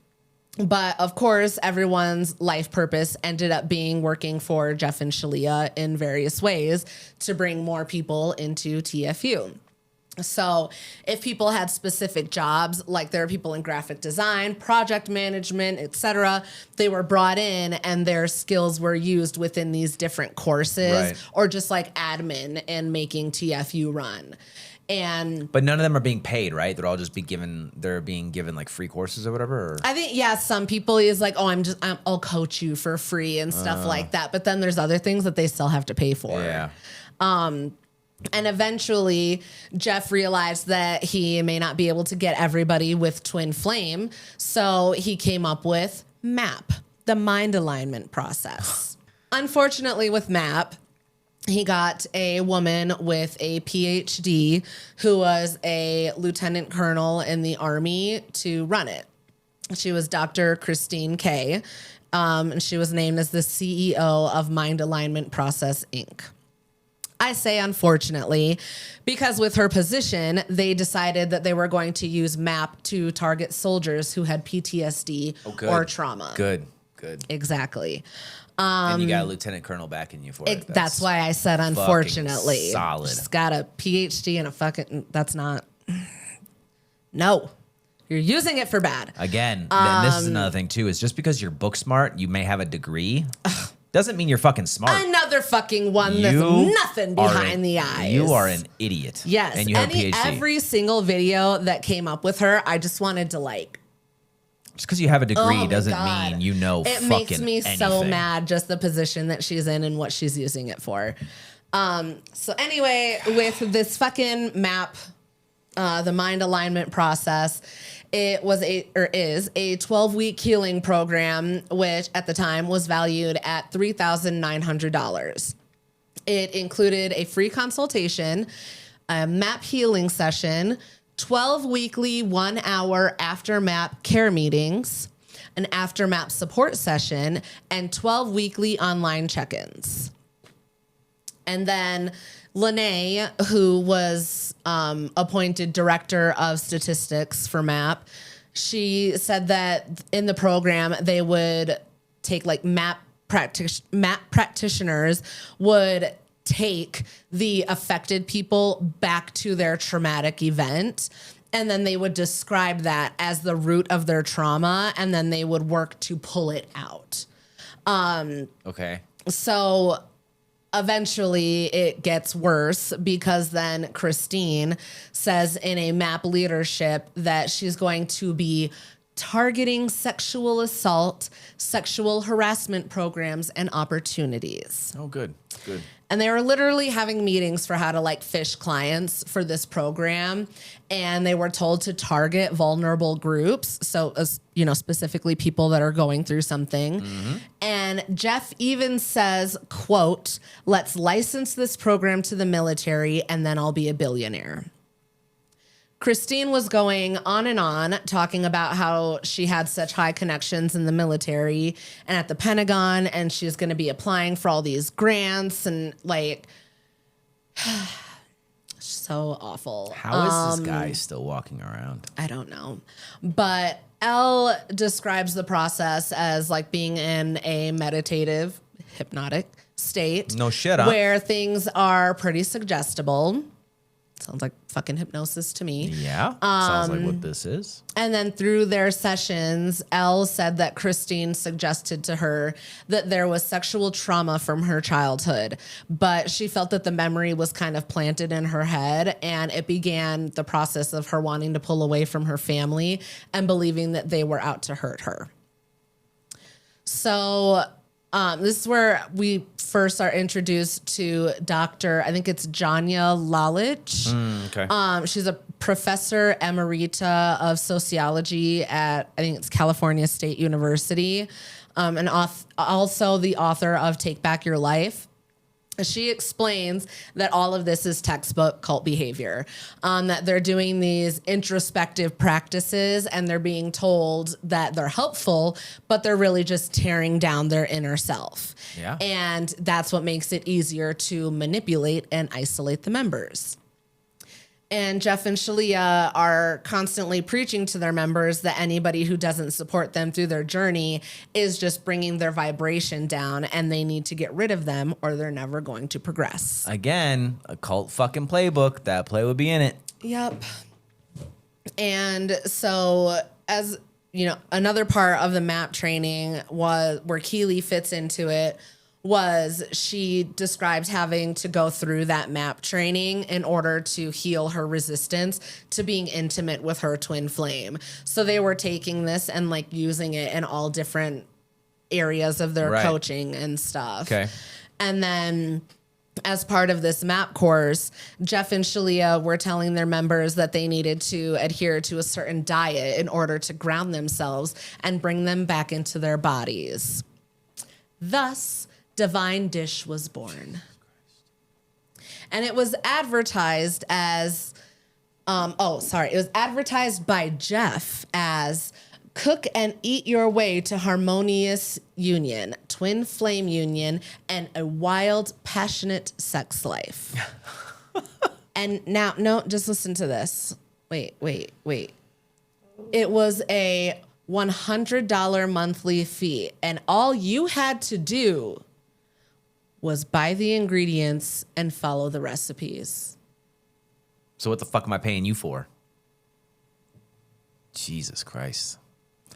But of course, everyone's life purpose ended up being working for Jeff and Shalia in various ways to bring more people into TFU. So if people had specific jobs, like there are people in graphic design, project management, etc., they were brought in and their skills were used within these different courses,
right,
or just like admin and making TFU run. But
none of them are being paid, right? They're all just they're being given like free courses or whatever. Or?
I think, yeah, some people is like, oh, I'll coach you for free and stuff like that. But then there's other things that they still have to pay for.
Yeah.
And eventually Jeff realized that he may not be able to get everybody with Twin Flame. So he came up with MAP, the mind alignment process. Unfortunately, with MAP, he got a woman with a PhD who was a lieutenant colonel in the Army to run it. She was Dr. Christine Kay, and she was named as the CEO of Mind Alignment Process, Inc. I say unfortunately, because with her position, they decided that they were going to use MAP to target soldiers who had PTSD or trauma.
Good.
Exactly.
And you got a lieutenant colonel backing you for it.
That's why I said unfortunately.
Solid.
She's got a PhD and a fucking, that's not, no. You're using it for bad.
Again, this is another thing too, is just because you're book smart, you may have a degree, doesn't mean you're fucking smart.
Another fucking one that's nothing behind the eyes.
You are an idiot.
Yes.
And you have a PhD.
Every single video that came up with her, I just wanted to like,
just because you have a degree doesn't mean you know
it
fucking
makes me
anything.
so mad, just the position that she's in and what she's using it for. So anyway, with this fucking MAP, the mind alignment process, it was is a 12-week healing program, which at the time was valued at $3,900. It included a free consultation, a MAP healing session, 12 weekly 1-hour after MAP care meetings, an after MAP support session, and 12 weekly online check-ins. And then Lene, who was appointed director of statistics for MAP, she said that in the program they would take like MAP practitioners would take the affected people back to their traumatic event. And then they would describe that as the root of their trauma. And then they would work to pull it out.
Okay.
So eventually it gets worse because then Christine says in a MAP leadership that she's going to be targeting sexual assault, sexual harassment programs, and opportunities.
Oh, good.
And they were literally having meetings for how to like fish clients for this program. And they were told to target vulnerable groups. So, specifically people that are going through something. Mm-hmm. And Jeff even says, quote, "Let's license this program to the military and then I'll be a billionaire." Christine was going on, talking about how she had such high connections in the military and at the Pentagon, and she's going to be applying for all these grants and like, so awful.
How is this guy still walking around?
I don't know. But Elle describes the process as like being in a meditative, hypnotic state.
No shit, huh?
Where things are pretty suggestible. Sounds like fucking hypnosis to me.
Yeah. Sounds like what this is.
And then through their sessions, Elle said that Christine suggested to her that there was sexual trauma from her childhood, but she felt that the memory was kind of planted in her head, and it began the process of her wanting to pull away from her family and believing that they were out to hurt her. So this is where we first are introduced to Dr. I think it's Janya Lalich.
Okay.
She's a professor emerita of sociology at, I think it's California State University, and also the author of Take Back Your Life. She explains that all of this is textbook cult behavior, that they're doing these introspective practices and they're being told that they're helpful, but they're really just tearing down their inner self.
Yeah.
And that's what makes it easier to manipulate and isolate the members. And Jeff and Shalia are constantly preaching to their members that anybody who doesn't support them through their journey is just bringing their vibration down, and they need to get rid of them or they're never going to progress.
Again, a cult fucking playbook. That play would be in it.
Yep. And so, as you know, another part of the MAP training was where Keely fits into it. Was she described having to go through that MAP training in order to heal her resistance to being intimate with her twin flame. So they were taking this and like using it in all different areas of their coaching and stuff.
Okay.
And then as part of this MAP course, Jeff and Shalia were telling their members that they needed to adhere to a certain diet in order to ground themselves and bring them back into their bodies. Thus, Divine Dish was born. And it was advertised as, it was advertised by Jeff as cook and eat your way to harmonious union, twin flame union, and a wild, passionate sex life. And now, no, just listen to this. Wait. It was a $100 monthly fee, and all you had to do was buy the ingredients and follow the recipes.
So what the fuck am I paying you for? Jesus Christ.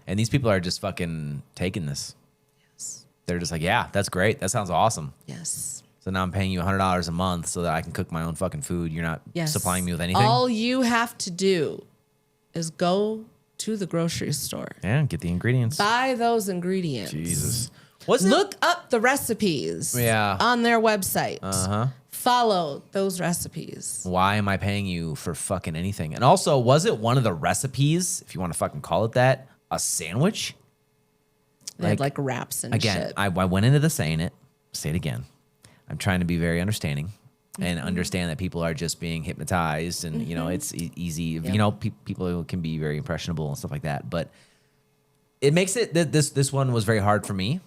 And these people are just fucking taking this.
Yes.
They're just like, yeah, that's great. That sounds awesome.
Yes.
So now I'm paying you $100 a month so that I can cook my own fucking food. You're not supplying me with anything?
All you have to do is go to the grocery store.
Yeah, get the ingredients.
Buy those ingredients.
Jesus.
Look up the recipes on their website.
Uh-huh.
Follow those recipes.
Why am I paying you for fucking anything? And also, was it one of the recipes, if you want to fucking call it that, a sandwich?
They had like wraps and
again,
shit.
I went into this saying it. Say it again. I'm trying to be very understanding and understand that people are just being hypnotized and, you know, it's easy. Yep. You know, people can be very impressionable and stuff like that. But it makes it, this one was very hard for me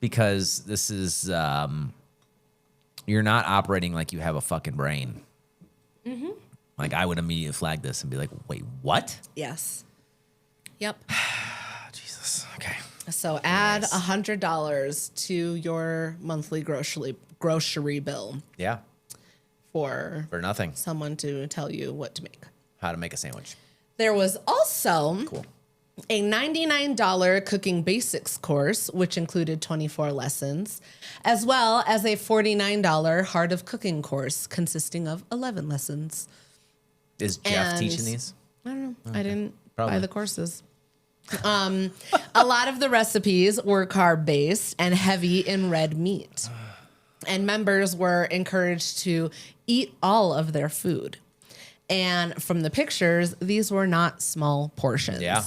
because this is, you're not operating like you have a fucking brain. Like I would immediately flag this and be like, wait, what?
Yes. Yep.
Jesus. Okay.
So add $100 to your monthly grocery bill.
Yeah.
For
nothing.
Someone to tell you what to make.
How to make a sandwich.
There was also a $99 cooking basics course, which included 24 lessons, as well as a $49 Heart of Cooking course consisting of 11 lessons.
Is Jeff teaching these?
I don't know. Okay. I didn't
Probably.
buy the courses. A lot of the recipes were carb-based and heavy in red meat. And members were encouraged to eat all of their food. And from the pictures, these were not small portions.
Yeah.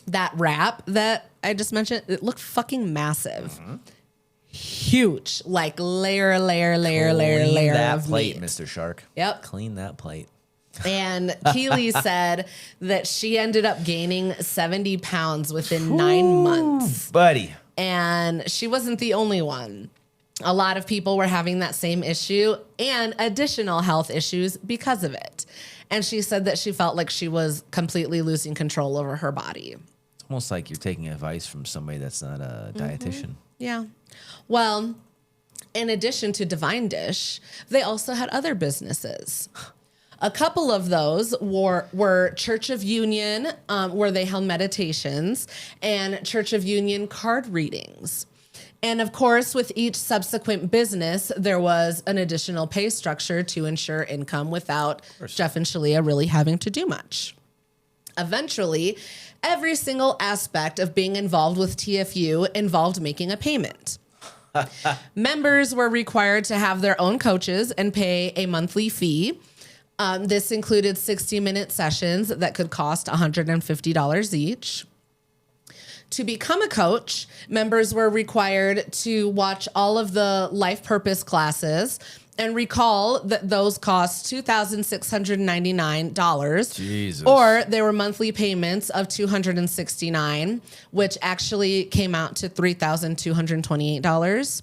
That wrap that I just mentioned, it looked fucking massive. Huge. Like layer
Clean that
of
plate,
meat.
Mr. Shark.
Yep.
Clean that plate.
And Keely said that she ended up gaining 70 pounds within 9 months.
Buddy.
And she wasn't the only one. A lot of people were having that same issue and additional health issues because of it. And she said that she felt like she was completely losing control over her body.
It's almost like you're taking advice from somebody that's not a dietitian.
Yeah. Well, in addition to Divine Dish, they also had other businesses. A couple of those were Church of Union, where they held meditations, and Church of Union card readings. And of course, with each subsequent business, there was an additional pay structure to ensure income without Jeff and Shalia really having to do much. Eventually, every single aspect of being involved with TFU involved making a payment. Members were required to have their own coaches and pay a monthly fee. This included 60-minute sessions that could cost $150 each. To become a coach, members were required to watch all of the life purpose classes and recall that those cost $2,699.
Jesus.
Or they were monthly payments of $269, which actually came out to $3,228.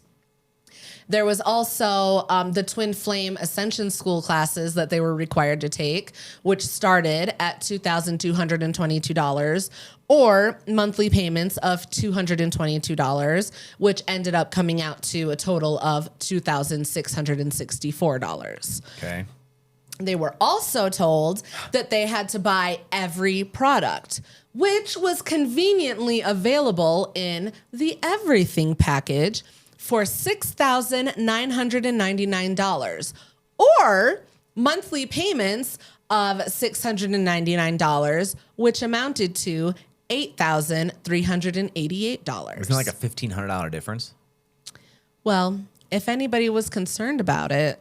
There was also the Twin Flame Ascension School classes that they were required to take, which started at $2,222, or monthly payments of $222, which ended up coming out to a total of $2,664.
Okay.
They were also told that they had to buy every product, which was conveniently available in the Everything package for $6,999, or monthly payments of $699, which amounted to $8,388.
Isn't it like a $1,500 difference?
Well, if anybody was concerned about it,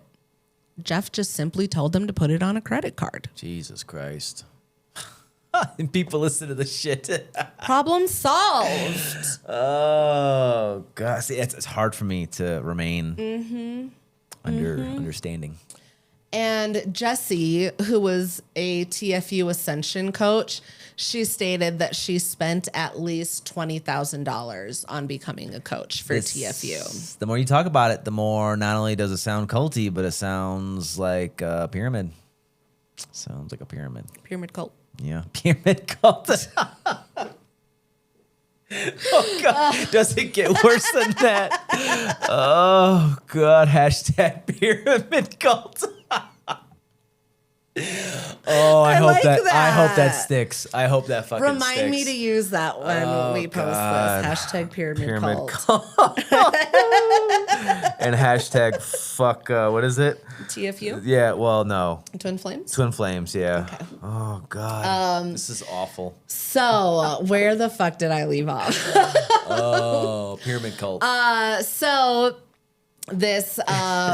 Jeff just simply told them to put it on a credit card.
Jesus Christ. And people listen to the shit.
Problem solved.
Oh, God. See, it's hard for me to remain understanding.
And Jessie, who was a TFU Ascension coach, she stated that she spent at least $20,000 on becoming a coach for TFU.
The more you talk about it, the more not only does it sound culty, but it sounds like a pyramid. Sounds like a pyramid.
Pyramid cult.
Yeah, pyramid cult. Oh, God. Does it get worse than that? Oh, God. Hashtag pyramid cult. Oh, I hope
like
that. I hope that
that.
sticks. I hope that fucking
Remind
sticks.
me to use that when we post
God.
this. Hashtag pyramid cult.
And hashtag fuck, what is it?
TFU?
Yeah, well, no.
Twin Flames?
Twin Flames, yeah.
Okay.
Oh, God. This is awful.
So, where the fuck did I leave off?
Oh, pyramid cult.
So this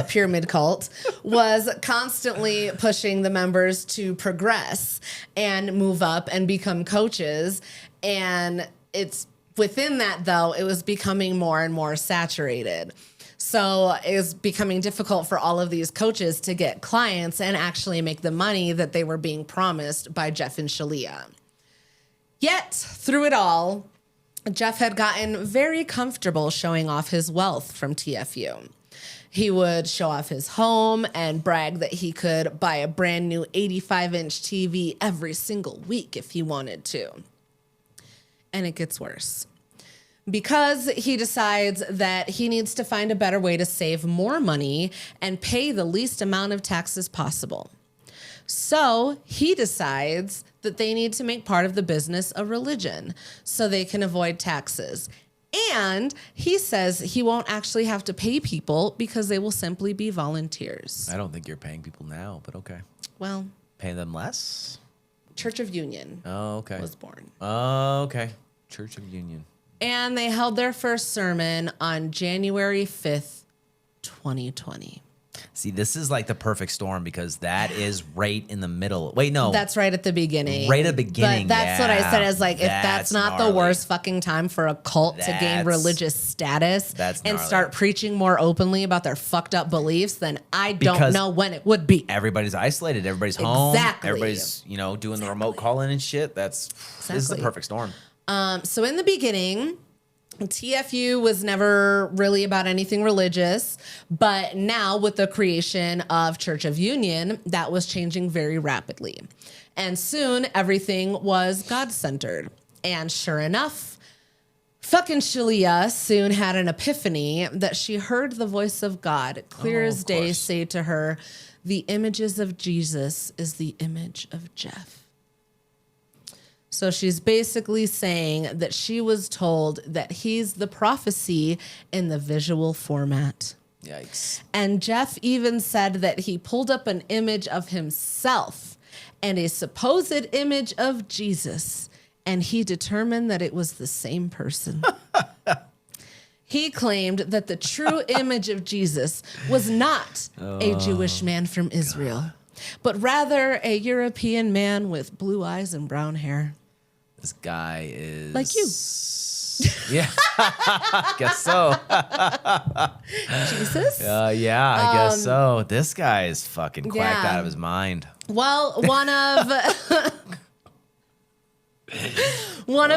pyramid cult was constantly pushing the members to progress and move up and become coaches. And it's within that, though, it was becoming more and more saturated. So it was becoming difficult for all of these coaches to get clients and actually make the money that they were being promised by Jeff and Shalia. Yet, through it all, Jeff had gotten very comfortable showing off his wealth from TFU. He would show off his home and brag that he could buy a brand new 85-inch TV every single week if he wanted to. And it gets worse. Because he decides that he needs to find a better way to save more money and pay the least amount of taxes possible. So he decides that they need to make part of the business a religion so they can avoid taxes. And he says he won't actually have to pay people because they will simply be volunteers.
I don't think you're paying people now, but okay.
Well,
Paying them less?
Church of Union
Oh, okay.
was born.
Oh, okay. Church of Union.
And they held their first sermon on January 5th, 2020.
See, this is like the perfect storm because that is right in the middle. Wait, no.
That's right at the beginning.
Right at the beginning,
But that's what I said is like, if that's
That's
not the
gnarly.
worst fucking time for a cult to gain
That's-
religious status
that's
and
gnarly.
start preaching more openly about their fucked up beliefs, then I don't
Because
know when it would be.
Everybody's isolated. Everybody's home.
Exactly.
Everybody's, doing the remote call-in and shit. This is the
Exactly.
perfect storm.
So in the beginning, TFU was never really about anything religious, but now with the creation of Church of Union, that was changing very rapidly. And soon everything was God-centered. And sure enough, fucking Shalia soon had an epiphany that she heard the voice of God clear as day
course.
say to her, "The images of Jesus is the image of Jeff." So she's basically saying that she was told that he's the prophecy in the visual format.
Yikes.
And Jeff even said that he pulled up an image of himself and a supposed image of Jesus, and he determined that it was the same person. He claimed that the true image of Jesus was not a Jewish man from Israel, but rather a European man with blue eyes and brown hair.
This guy is...
Like you.
Yeah. Guess so.
Jesus?
Yeah, I guess so. This guy is fucking quacked
yeah.
out of his mind.
Well, one of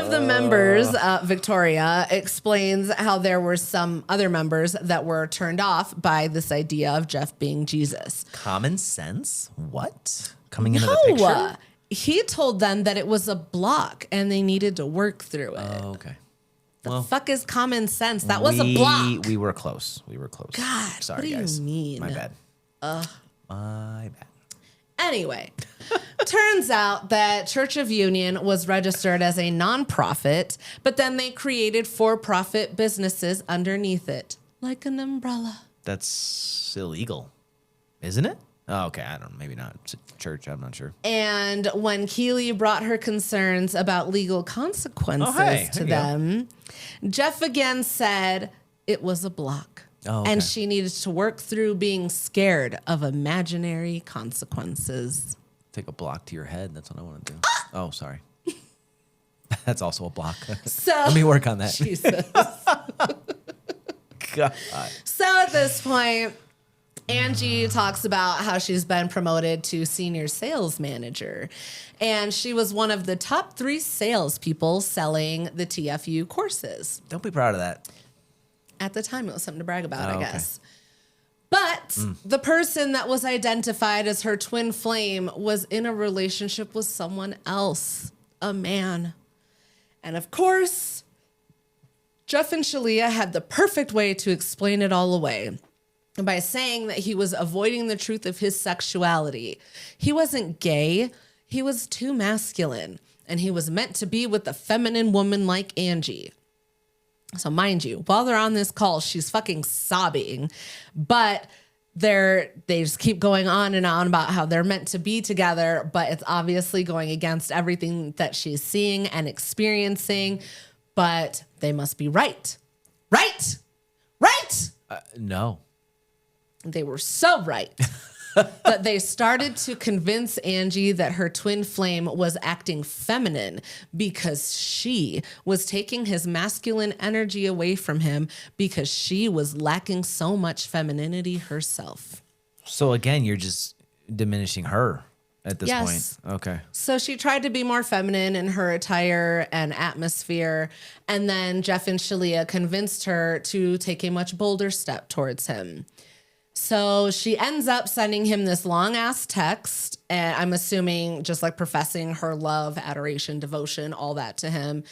the members, Victoria, explains how there were some other members that were turned off by this idea of Jeff being Jesus.
Common sense? What? Coming into the picture?
No, he told them that it was a block and they needed to work through it.
Oh, okay.
The fuck is common sense? That was a block.
We were close. We were close.
God,
Sorry,
what do you
guys.
mean?
My bad. My bad.
Anyway, turns out that Church of Union was registered as a nonprofit, but then they created for-profit businesses underneath it, like an umbrella.
That's illegal, isn't it? Oh, okay. I don't know. Maybe not. It's a church. I'm not sure.
And when Keeley brought her concerns about legal consequences
Oh, hey,
to
there you go.
them, Jeff again said it was a block.
Oh, okay.
And she needed to work through being scared of imaginary consequences.
Take a block to your head. That's what I want to do. Oh, sorry. That's also a block.
So
Let me work on that.
Jesus.
God.
So at this point, Angie talks about how she's been promoted to senior sales manager. And she was one of the top 3 salespeople selling the TFU courses.
Don't be proud of that.
At the time, it was something to brag about, I
okay.
guess. But the person that was identified as her twin flame was in a relationship with someone else, a man. And of course, Jeff and Shalia had the perfect way to explain it all away by saying that he was avoiding the truth of his sexuality. He wasn't gay. He was too masculine. And he was meant to be with a feminine woman like Angie. So mind you, while they're on this call, she's fucking sobbing. But they just keep going on and on about how they're meant to be together, but it's obviously going against everything that she's seeing and experiencing. But they must be right. Right? Right?
No.
They were so right. But they started to convince Angie that her twin flame was acting feminine because she was taking his masculine energy away from him because she was lacking so much femininity herself.
So again, you're just diminishing her at this
Yes.
point. Okay.
So she tried to be more feminine in her attire and atmosphere. And then Jeff and Shalia convinced her to take a much bolder step towards him. So she ends up sending him this long ass text, and I'm assuming just like professing her love, adoration, devotion, all that to him.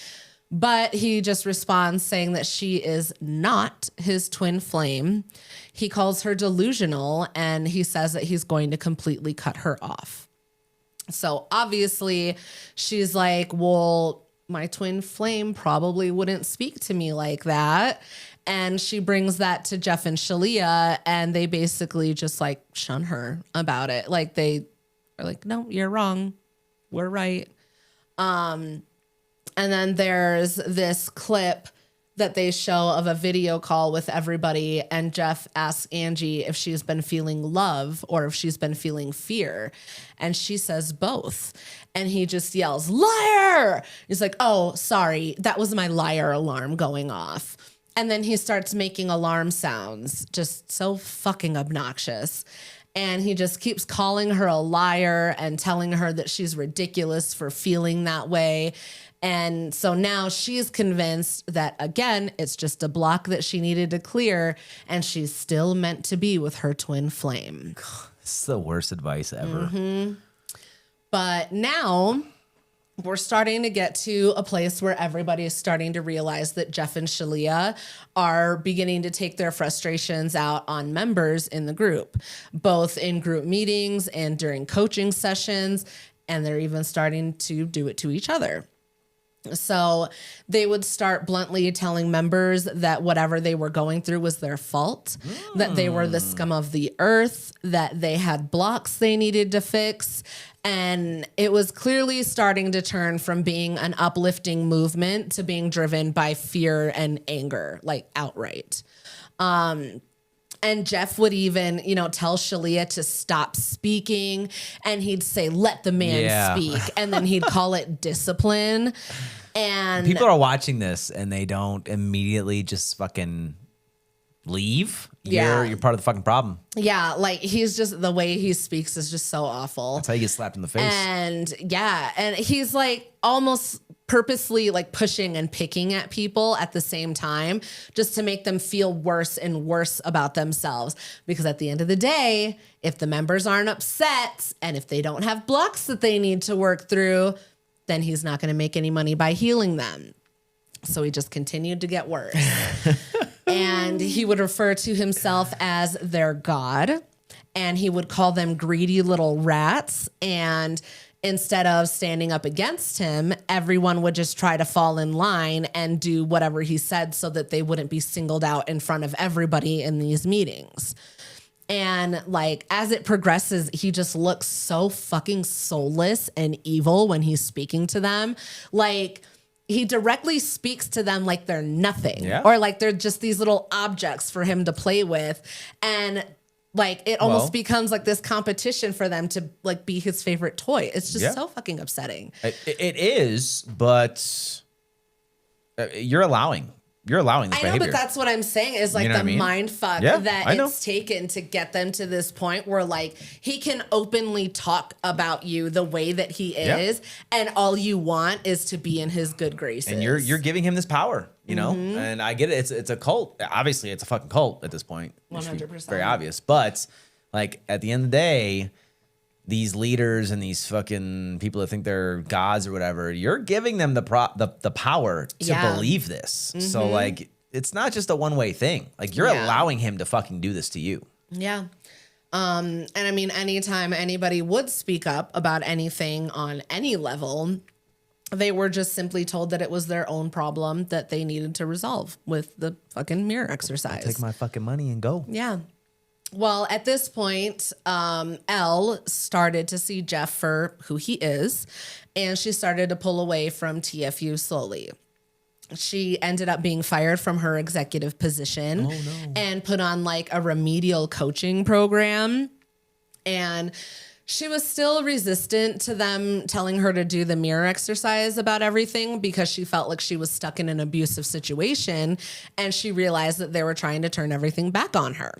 But he just responds saying that she is not his twin flame. He calls her delusional, and he says that he's going to completely cut her off. So obviously she's like, well, my twin flame probably wouldn't speak to me like that. And she brings that to Jeff and Shalia, and they basically just like shun her about it. Like they are like, no, you're wrong. We're right. And then there's this clip that they show of a video call with everybody. And Jeff asks Angie if she's been feeling love or if she's been feeling fear. And she says both. And he just yells, liar. He's like, oh, sorry. That was my liar alarm going off. And then he starts making alarm sounds, just so fucking obnoxious. And he just keeps calling her a liar and telling her that she's ridiculous for feeling that way. And so now she's convinced that, again, it's just a block that she needed to clear, and she's still meant to be with her twin flame.
This is the worst advice ever.
Mm-hmm. But now we're starting to get to a place where everybody is starting to realize that Jeff and Shalia are beginning to take their frustrations out on members in the group, both in group meetings and during coaching sessions, and they're even starting to do it to each other. So they would start bluntly telling members that whatever they were going through was their fault, that they were the scum of the earth, that they had blocks they needed to fix. And it was clearly starting to turn from being an uplifting movement to being driven by fear and anger, like outright. And Jeff would even, tell Shalia to stop speaking, and he'd say, let the man speak. And then he'd call it discipline. And
people are watching this and they don't immediately just fucking leave. You're part of the fucking problem.
Yeah, like he's just, the way he speaks is just so awful.
That's how you get slapped in the face.
And and he's like almost purposely like pushing and picking at people at the same time just to make them feel worse and worse about themselves. Because at the end of the day, if the members aren't upset and if they don't have blocks that they need to work through, then he's not going to make any money by healing them. So he just continued to get worse. And he would refer to himself as their God, and he would call them greedy little rats. And instead of standing up against him, everyone would just try to fall in line and do whatever he said so that they wouldn't be singled out in front of everybody in these meetings. And like, as it progresses, he just looks so fucking soulless and evil when he's speaking to them. Like, he directly speaks to them like they're nothing,
Yeah.
or like they're just these little objects for him to play with. And like it almost becomes like this competition for them to like be his favorite toy. It's just so fucking upsetting.
It is, but you're allowing this behavior.
I know, but that's what I'm saying is like the mind fuck that it's taken to get them to this point where like he can openly talk about you the way that he is, and all you want is to be in his good graces.
And you're giving him this power, you know? And I get it. It's a cult. Obviously, it's a fucking cult at this point.
100%.
Very obvious. But like at the end of the day, these leaders and these fucking people that think they're gods or whatever, you're giving them the power to believe this. So like, it's not just a one-way thing. Like you're allowing him to fucking do this to you.
Yeah. And I mean, anytime anybody would speak up about anything on any level, they were just simply told that it was their own problem that they needed to resolve with the fucking mirror exercise.
Take my fucking money and go.
Yeah. Well, at this point, Elle started to see Jeff for who he is, and she started to pull away from TFU slowly. She ended up being fired from her executive position and put on like a remedial coaching program. And she was still resistant to them telling her to do the mirror exercise about everything because she felt like she was stuck in an abusive situation, and she realized that they were trying to turn everything back on her.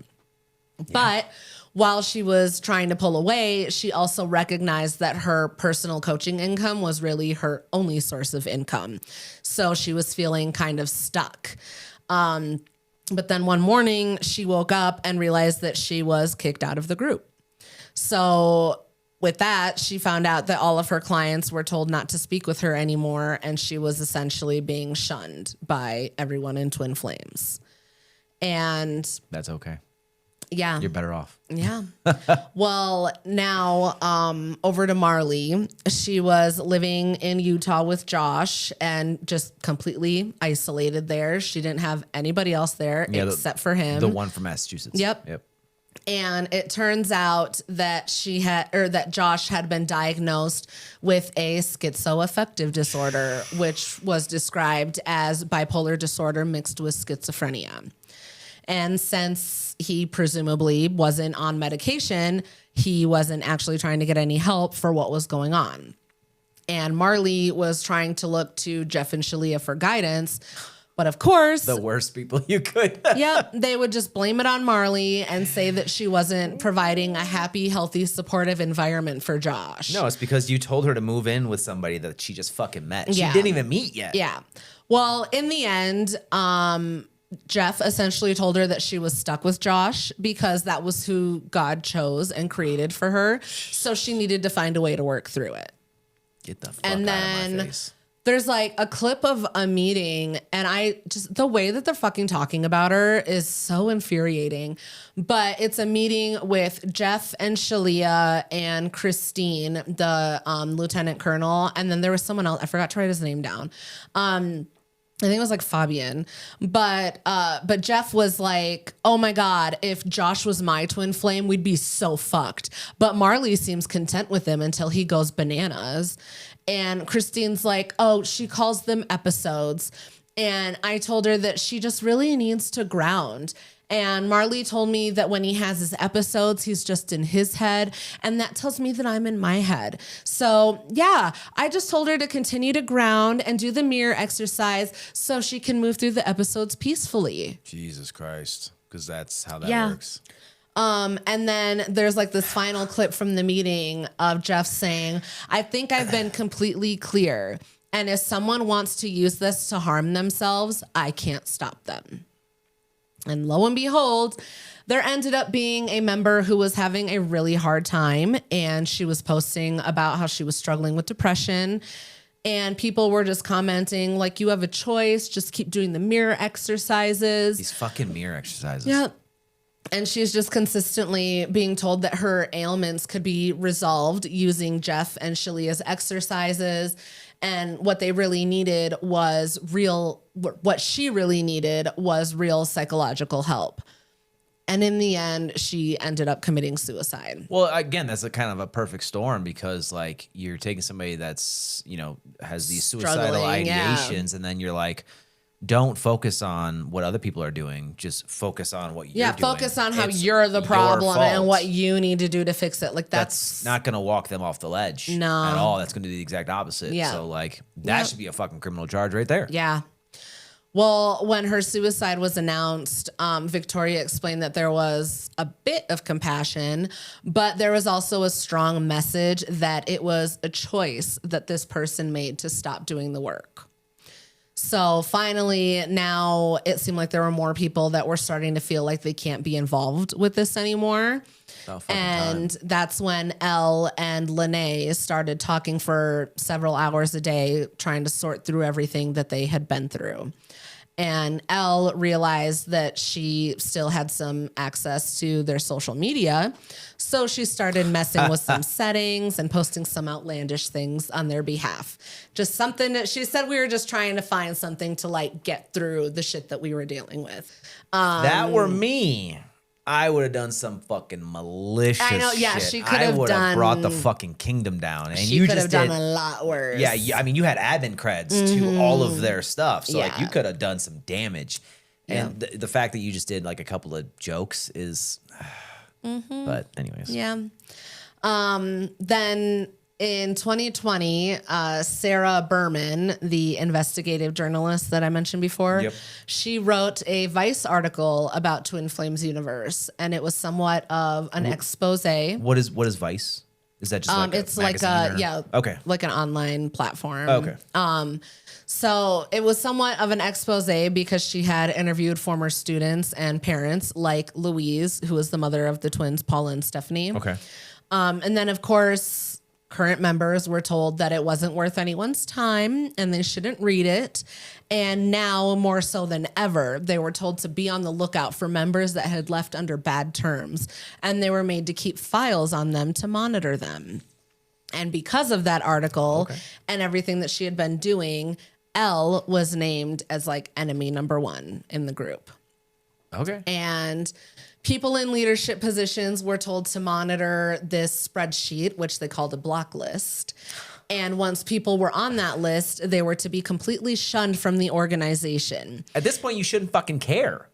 But while she was trying to pull away, she also recognized that her personal coaching income was really her only source of income. So she was feeling kind of stuck. But then one morning she woke up and realized that she was kicked out of the group. So with that, she found out that all of her clients were told not to speak with her anymore, and she was essentially being shunned by everyone in Twin Flames. And
that's okay.
Yeah.
You're better off.
Yeah. Well, now over to Marley. She was living in Utah with Josh and just completely isolated there. She didn't have anybody else there except for him.
The one from Massachusetts.
Yep. And it turns out that that Josh had been diagnosed with a schizoaffective disorder, which was described as bipolar disorder mixed with schizophrenia. And since he presumably wasn't on medication, he wasn't actually trying to get any help for what was going on. And Marley was trying to look to Jeff and Shalia for guidance. But of course,
the worst people you could.
They would just blame it on Marley and say that she wasn't providing a happy, healthy, supportive environment for Josh.
No, it's because you told her to move in with somebody that she just fucking met. She didn't even meet yet.
Yeah. Well, in the end, Jeff essentially told her that she was stuck with Josh because that was who God chose and created for her. So she needed to find a way to work through it.
Get the fuck out of my face.
There's like a clip of a meeting, and the way that they're fucking talking about her is so infuriating. But it's a meeting with Jeff and Shalia and Christine, the lieutenant colonel, and then there was someone else. I forgot to write his name down. I think it was like Fabian, but Jeff was like, oh my God, if Josh was my twin flame, we'd be so fucked. But Marley seems content with him until he goes bananas. And Christine's like, oh, she calls them episodes. And I told her that she just really needs to ground. And Marley told me that when he has his episodes, he's just in his head. And that tells me that I'm in my head. So yeah, I just told her to continue to ground and do the mirror exercise so she can move through the episodes peacefully.
Jesus Christ. Because that's how that works.
And then there's like this final clip from the meeting of Jeff saying, I think I've been completely clear. And if someone wants to use this to harm themselves, I can't stop them. And lo and behold, there ended up being a member who was having a really hard time, and she was posting about how she was struggling with depression. And people were just commenting like, you have a choice, just keep doing the mirror exercises.
These fucking mirror exercises.
Yeah. And she's just consistently being told that her ailments could be resolved using Jeff and Shalia's exercises. And what they really needed what she really needed was real psychological help. And in the end, she ended up committing suicide.
Well, again, that's a kind of a perfect storm because like you're taking somebody that's, has these suicidal ideations and then you're like, don't focus on what other people are doing. Just focus on what you're doing.
Focus on how you're the problem and what you need to do to fix it. Like that's
not going to walk them off the ledge at all. That's going to do the exact opposite. Yeah. So like that should be a fucking criminal charge right there.
Yeah. Well, when her suicide was announced, Victoria explained that there was a bit of compassion, but there was also a strong message that it was a choice that this person made to stop doing the work. So finally, now it seemed like there were more people that were starting to feel like they can't be involved with this anymore. And that's when Elle and Lene started talking for several hours a day, trying to sort through everything that they had been through. And Elle realized that she still had some access to their social media. So she started messing with some settings and posting some outlandish things on their behalf. Just something that she said we were just trying to find something to like get through the shit that we were dealing with.
That were me. I would have done some fucking malicious shit. I know,
yeah, she could have
I would have brought the fucking kingdom down. And
she could have done a lot worse.
Yeah, I mean, you had admin creds to all of their stuff. So, like, you could have done some damage. And the fact that you just did, like, a couple of jokes is... But anyways.
Yeah. Then... In 2020, Sarah Berman, the investigative journalist that I mentioned before, she wrote a Vice article about Twin Flames universe, and it was somewhat of an expose.
What is Vice? Is that just like
it's
a magazine
like an online platform.
Okay.
So it was somewhat of an expose because she had interviewed former students and parents like Louise, who was the mother of the twins, Paula and Stephanie.
Okay.
And then of course, current members were told that it wasn't worth anyone's time and they shouldn't read it. And now more so than ever, they were told to be on the lookout for members that had left under bad terms. And they were made to keep files on them to monitor them. And because of that article and everything that she had been doing, Elle was named as like enemy number 1 in the group.
Okay.
And people in leadership positions were told to monitor this spreadsheet, which they called a block list. And once people were on that list, they were to be completely shunned from the organization.
At this point, you shouldn't fucking care.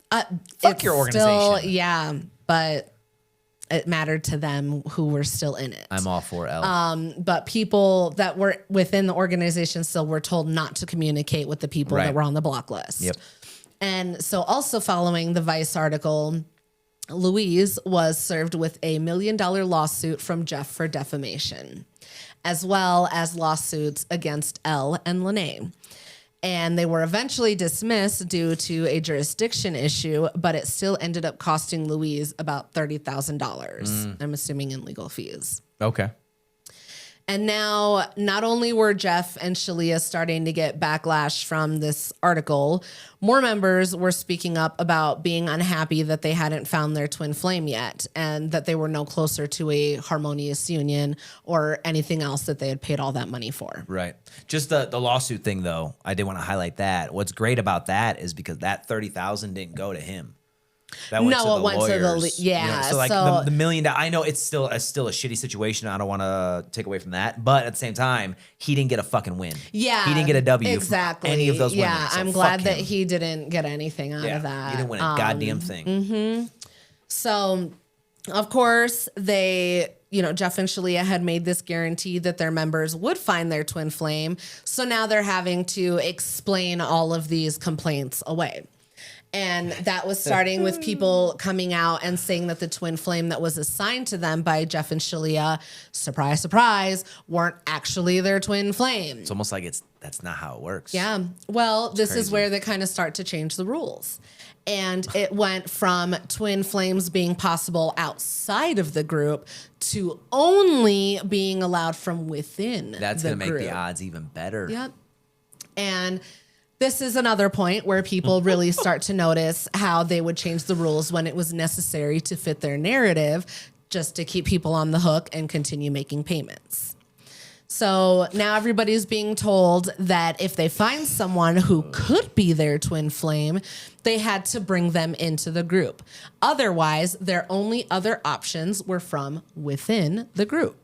Fuck your organization.
Still, but it mattered to them who were still in it.
I'm all for Elle.
But people that were within the organization still were told not to communicate with the people that were on the block list.
Yep.
And so also following the Vice article, Louise was served with a $1 million lawsuit from Jeff for defamation, as well as lawsuits against Elle and Lene. And they were eventually dismissed due to a jurisdiction issue, but it still ended up costing Louise about $30,000, I'm assuming in legal fees.
Okay.
And now, not only were Jeff and Shalia starting to get backlash from this article, more members were speaking up about being unhappy that they hadn't found their twin flame yet and that they were no closer to a harmonious union or anything else that they had paid all that money for.
Right. Just the lawsuit thing, though, I did want to highlight that. What's great about that is because that $30,000 didn't go to him. That went to the lawyers. So like the $1 million, I know it's still a shitty situation. I don't want to take away from that, but at the same time, he didn't get a fucking win.
Yeah,
he didn't get a W.
Exactly.
From any of those women.
Yeah,
So
I'm glad that he didn't get anything out of that.
He didn't win a goddamn thing.
So, of course, they, Jeff and Shalia had made this guarantee that their members would find their twin flame. So now they're having to explain all of these complaints away. And that was starting with people coming out and saying that the twin flame that was assigned to them by Jeff and Shalia, surprise, surprise, weren't actually their twin flame.
It's almost like that's not how it works.
Yeah. Well, this is where they kind of start to change the rules. And it went from twin flames being possible outside of the group to only being allowed from within the group.
That's going to make the odds even better.
Yep. And this is another point where people really start to notice how they would change the rules when it was necessary to fit their narrative just to keep people on the hook and continue making payments. So now everybody's being told that if they find someone who could be their twin flame, they had to bring them into the group. Otherwise, their only other options were from within the group.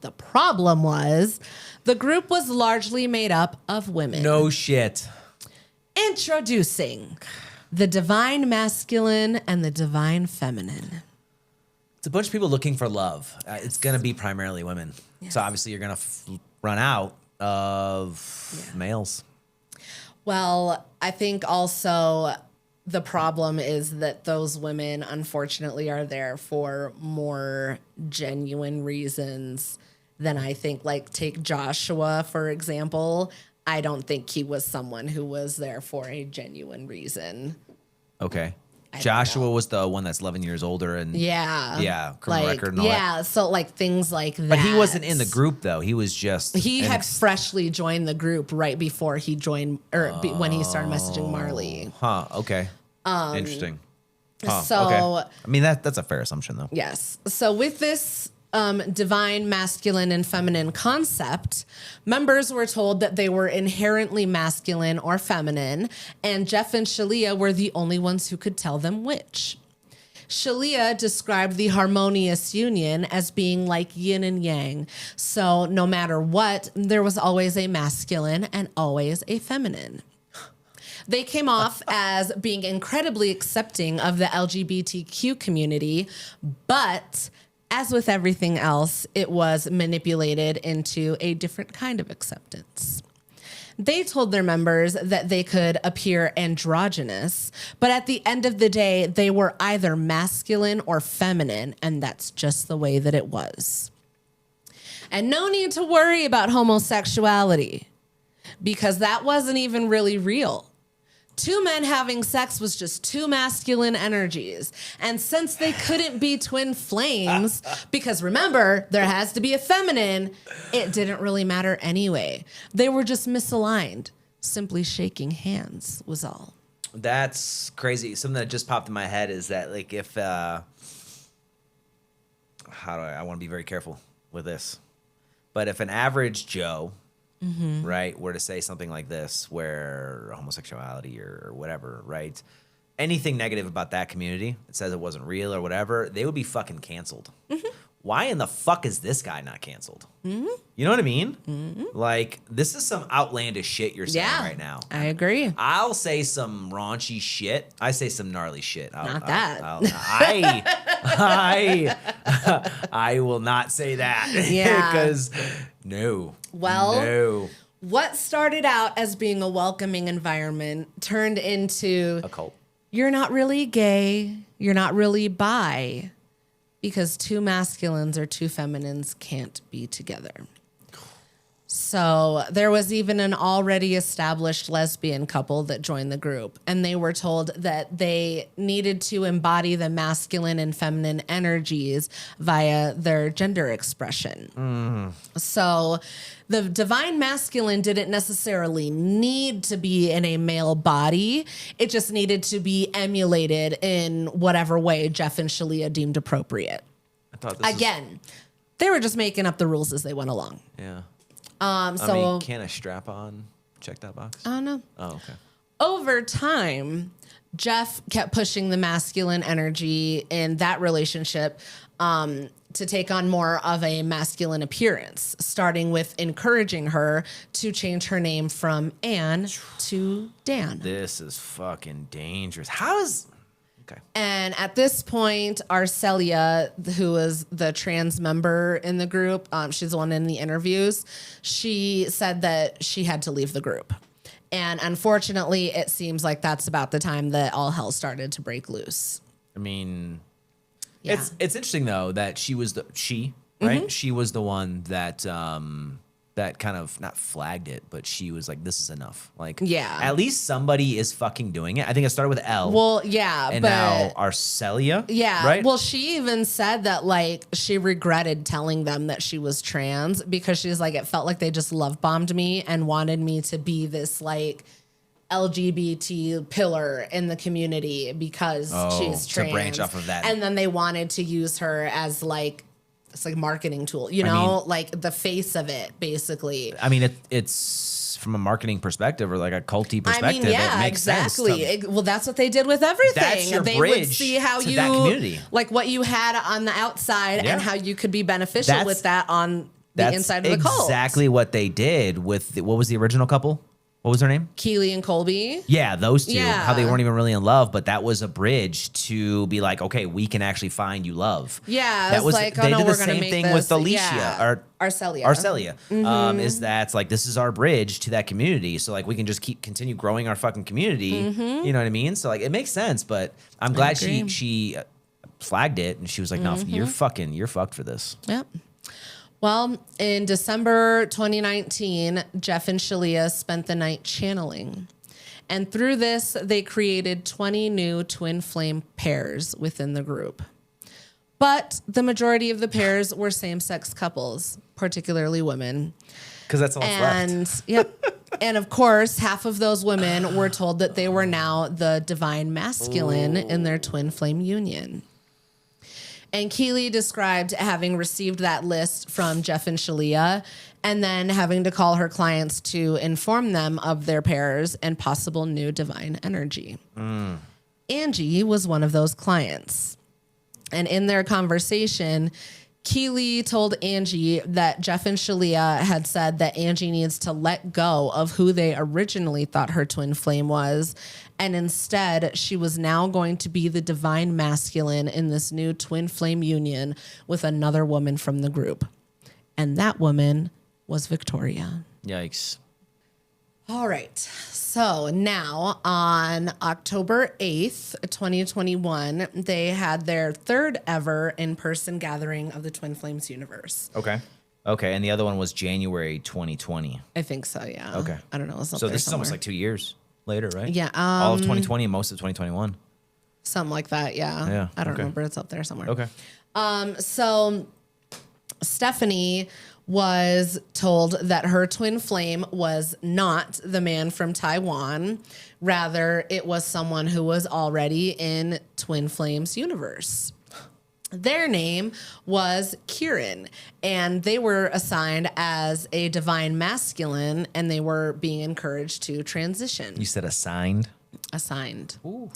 The problem was the group was largely made up of women.
No shit.
Introducing the divine masculine and the divine feminine.
It's a bunch of people looking for love. It's going to be primarily women. Yes. So obviously you're going to run out of males.
Well, I think also the problem is that those women, unfortunately, are there for more genuine reasons than I think. Like, take Joshua, for example. I don't think he was someone who was there for a genuine reason.
Okay. Joshua was the one that's 11 years older and criminal record and all that.
So like things like that.
But he wasn't in the group though. He was just
had freshly joined the group right before he joined when he started messaging Marley.
Huh. Okay. Interesting. Huh,
so
okay. I mean that's a fair assumption though.
Yes. So with this divine masculine and feminine concept, members were told that they were inherently masculine or feminine, and Jeff and Shalia were the only ones who could tell them which. Shalia described the harmonious union as being like yin and yang. So no matter what, there was always a masculine and always a feminine. They came off as being incredibly accepting of the LGBTQ community, but as with everything else, it was manipulated into a different kind of acceptance. They told their members that they could appear androgynous, but at the end of the day, they were either masculine or feminine, and that's just the way that it was. And no need to worry about homosexuality, because that wasn't even really real. Two men having sex was just two masculine energies. And since they couldn't be twin flames, because remember, there has to be a feminine, it didn't really matter anyway. They were just misaligned. Simply shaking hands was all.
That's crazy. Something that just popped in my head is that, like, if, I want to be very careful with this, but if an average Joe, right, were to say something like this, where homosexuality or whatever, right, anything negative about that community, it says it wasn't real or whatever, they would be fucking canceled. Why in the fuck is this guy not canceled? You know what I mean? Like, this is some outlandish shit you're saying right now.
I agree.
I'll say some raunchy shit. I say some gnarly shit. I will not say that.
Yeah.
Because no.
Well,
no.
What started out as being a welcoming environment turned into
a cult.
You're not really gay. You're not really bi. Because two masculines or two feminines can't be together. So there was even an already established lesbian couple that joined the group, and they were told that they needed to embody the masculine and feminine energies via their gender expression. So the divine masculine didn't necessarily need to be in a male body. It just needed to be emulated in whatever way Jeff and Shalia deemed appropriate. They were just making up the rules as they went along.
Yeah.
I
mean, can a strap-on check that box?
I don't know.
Oh, okay.
Over time, Jeff kept pushing the masculine energy in that relationship to take on more of a masculine appearance, starting with encouraging her to change her name from Anne to Dan.
This is fucking dangerous. How is... Okay.
And at this point, Arcelia, who was the trans member in the group, she's the one in the interviews, she said that she had to leave the group. And unfortunately, it seems like that's about the time that all hell started to break loose.
I mean, it's interesting, though, that she was right? She was the one that that kind of not flagged it, but she was like, this is enough. Like, at least somebody is fucking doing it. I think it started with L.
Well, yeah.
And now Arcelia.
Yeah.
Right?
Well, she even said that, like, she regretted telling them that she was trans because she's like, it felt like they just love bombed me and wanted me to be this, like, LGBT pillar in the community because she's trans.
To branch off of that.
And then they wanted to use her as, like, it's like a marketing tool, you know, like the face of it, basically.
I mean, it's from a marketing perspective or like a culty perspective. It makes sense.
Well, that's what they did with everything.
That's your
they
bridge
would see how
to
you,
that community.
like what you had on the outside and how you could be beneficial with that on the inside of the cult.
Exactly what they did with what was the original couple? What was their name?
Keely and Colby.
Yeah, those two.
Yeah.
How they weren't even really in love, but that was a bridge to be like, okay, we can actually find you love.
Yeah,
that was
like,
they did the
we're
same
make
thing
this.
with Alicia or
Arcelia.
Is that like this is our bridge to that community, so like we can just continue growing our fucking community. You know what I mean? So like it makes sense, but I'm glad she flagged it and she was like, no, you're fucked for this.
Yep. Well, in December 2019, Jeff and Shalia spent the night channeling. And through this, they created 20 new twin flame pairs within the group. But the majority of the pairs were same-sex couples, particularly women.
Because that's all that's left.
Yep. And of course, half of those women were told that they were now the divine masculine in their twin flame union. And Keely described having received that list from Jeff and Shalia and then having to call her clients to inform them of their pairs and possible new divine energy. Angie was one of those clients. And in their conversation, Keely told Angie that Jeff and Shalia had said that Angie needs to let go of who they originally thought her twin flame was. And instead, she was now going to be the divine masculine in this new twin flame union with another woman from the group. And that woman was Victoria.
Yikes.
All right. So now on October 8th, 2021, they had their third ever in-person gathering of the Twin Flames universe.
Okay. And the other one was January 2020.
I think so, yeah.
Okay.
I don't know.
So this is almost like 2 years later, right?
Yeah.
All of 2020 and most of 2021.
Something like that, yeah. I don't remember. It's up there somewhere.
Okay.
So Stephanie was told that her twin flame was not the man from Taiwan. Rather, it was someone who was already in Twin Flames universe. Their name was Kieran, and they were assigned as a divine masculine, and they were being encouraged to transition.
You said assigned?
Assigned.
Ooh.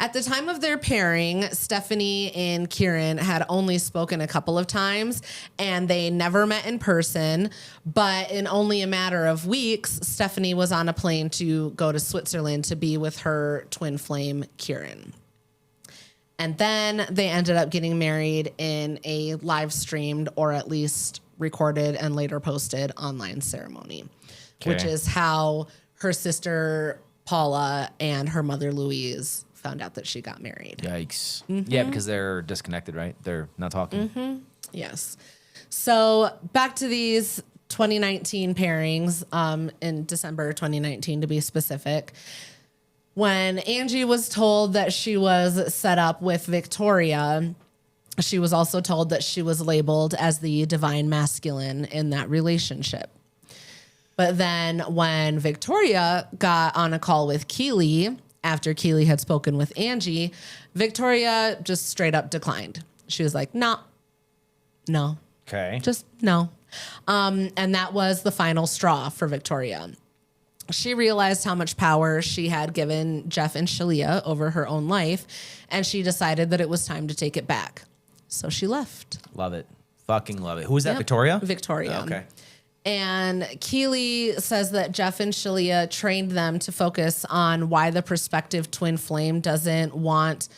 At the time of their pairing, Stephanie and Kieran had only spoken a couple of times, and they never met in person. But in only a matter of weeks, Stephanie was on a plane to go to Switzerland to be with her twin flame, Kieran. And then they ended up getting married in a live streamed or at least recorded and later posted online ceremony, which is how her sister Paula and her mother Louise found out that she got married.
Yikes. Yeah, because they're disconnected, right? They're not talking.
Yes. So back to these 2019 pairings, in December 2019 to be specific. When Angie was told that she was set up with Victoria, she was also told that she was labeled as the divine masculine in that relationship. But then when Victoria got on a call with Keely, after Keely had spoken with Angie, Victoria just straight up declined. She was like, no.
Okay.
Just no. And that was the final straw for Victoria. She realized how much power she had given Jeff and Shalia over her own life, and she decided that it was time to take it back. So she left.
Love it. Fucking love it. Who was that, Victoria?
Victoria.
Okay.
And Keely says that Jeff and Shalia trained them to focus on why the prospective twin flame doesn't want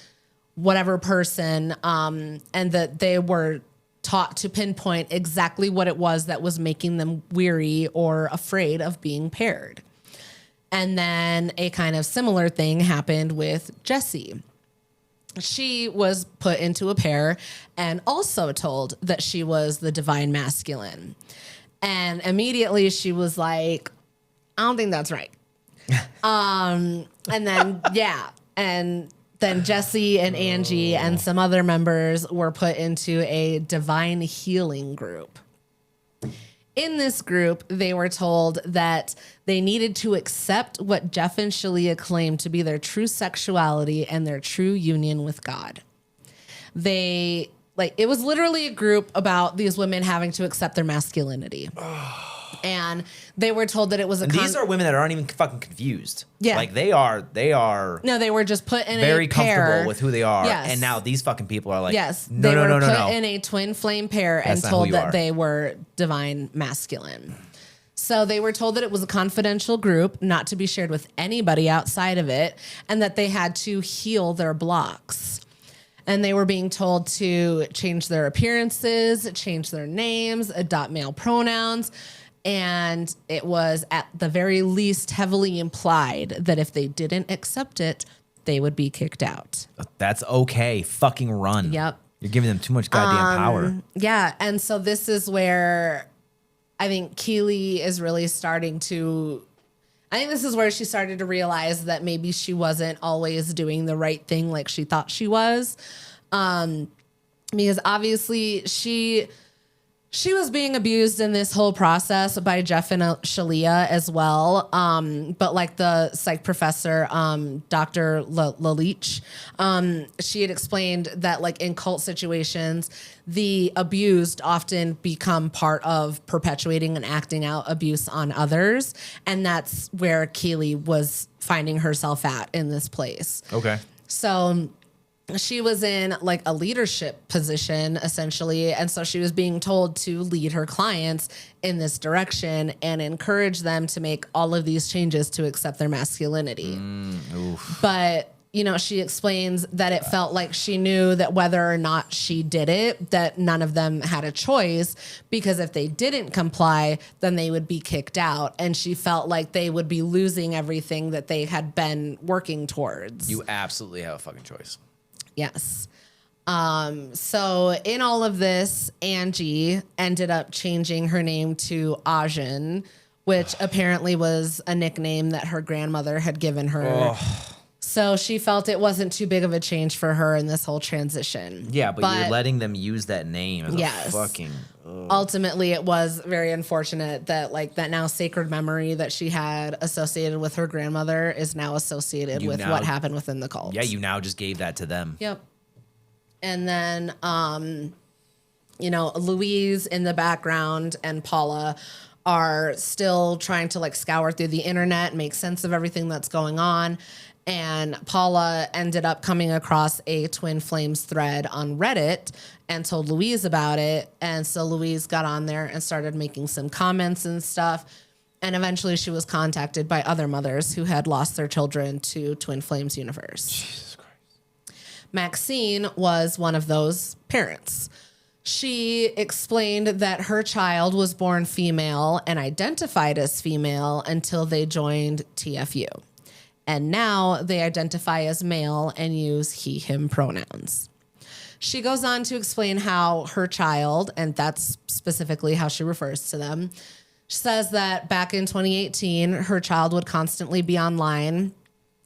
whatever person, and that they were taught to pinpoint exactly what it was that was making them weary or afraid of being paired. And then a kind of similar thing happened with Jessie. She was put into a pair and also told that she was the divine masculine. And immediately she was like, I don't think that's right. And then, and then Jessie and Angie and some other members were put into a divine healing group. In this group, they were told that they needed to accept what Jeff and Shalia claimed to be their true sexuality and their true union with God. They like, it was literally a group about these women having to accept their masculinity. And they were told that it was
these are women that aren't even fucking confused.
Yeah.
Like they are
No, they were just put in
very
a pair.
comfortable with who they are.
Yes.
And now these fucking people are like,
Yes.
no,
They
no,
were
no, no,
put
no.
in a twin flame pair
That's
and
not who
told
you
that
are.
they were divine masculine. So they were told that it was a confidential group, not to be shared with anybody outside of it, and that they had to heal their blocks. And they were being told to change their appearances, change their names, adopt male pronouns. And it was at the very least heavily implied that if they didn't accept it, they would be kicked out.
That's okay. Fucking run.
Yep.
You're giving them too much goddamn power.
Yeah. And so this is where I think Keely is really starting to, I think this is where she started to realize that maybe she wasn't always doing the right thing like she thought she was. Because obviously she was being abused in this whole process by Jeff and Shalia as well. But like the psych professor, Dr. Lalich, she had explained that like in cult situations, the abused often become part of perpetuating and acting out abuse on others. And that's where Keely was finding herself at in this place.
Okay.
So she was in like a leadership position essentially. And so she was being told to lead her clients in this direction and encourage them to make all of these changes to accept their masculinity. But, you know, she explains that it felt like she knew that whether or not she did it, that none of them had a choice, because if they didn't comply, then they would be kicked out. And she felt like they would be losing everything that they had been working towards.
You absolutely have a fucking choice.
Yes. So in all of this, Angie ended up changing her name to Ajin, which apparently was a nickname that her grandmother had given her. So she felt it wasn't too big of a change for her in this whole transition.
Yeah, but you're letting them use that name as a fucking...
Ultimately, it was very unfortunate that like that now sacred memory that she had associated with her grandmother is now associated with what happened within the cult.
Yeah, you now just gave that to them.
Yep. And then, you know, Louise in the background and Paula are still trying to like scour through the internet and make sense of everything that's going on. And Paula ended up coming across a Twin Flames thread on Reddit and told Louise about it. And so Louise got on there and started making some comments and stuff. And eventually she was contacted by other mothers who had lost their children to Twin Flames universe.
Jesus Christ.
Maxine was one of those parents. She explained that her child was born female and identified as female until they joined TFU. And now they identify as male and use he, him pronouns. She goes on to explain how her child, and that's specifically how she refers to them, she says that back in 2018, her child would constantly be online.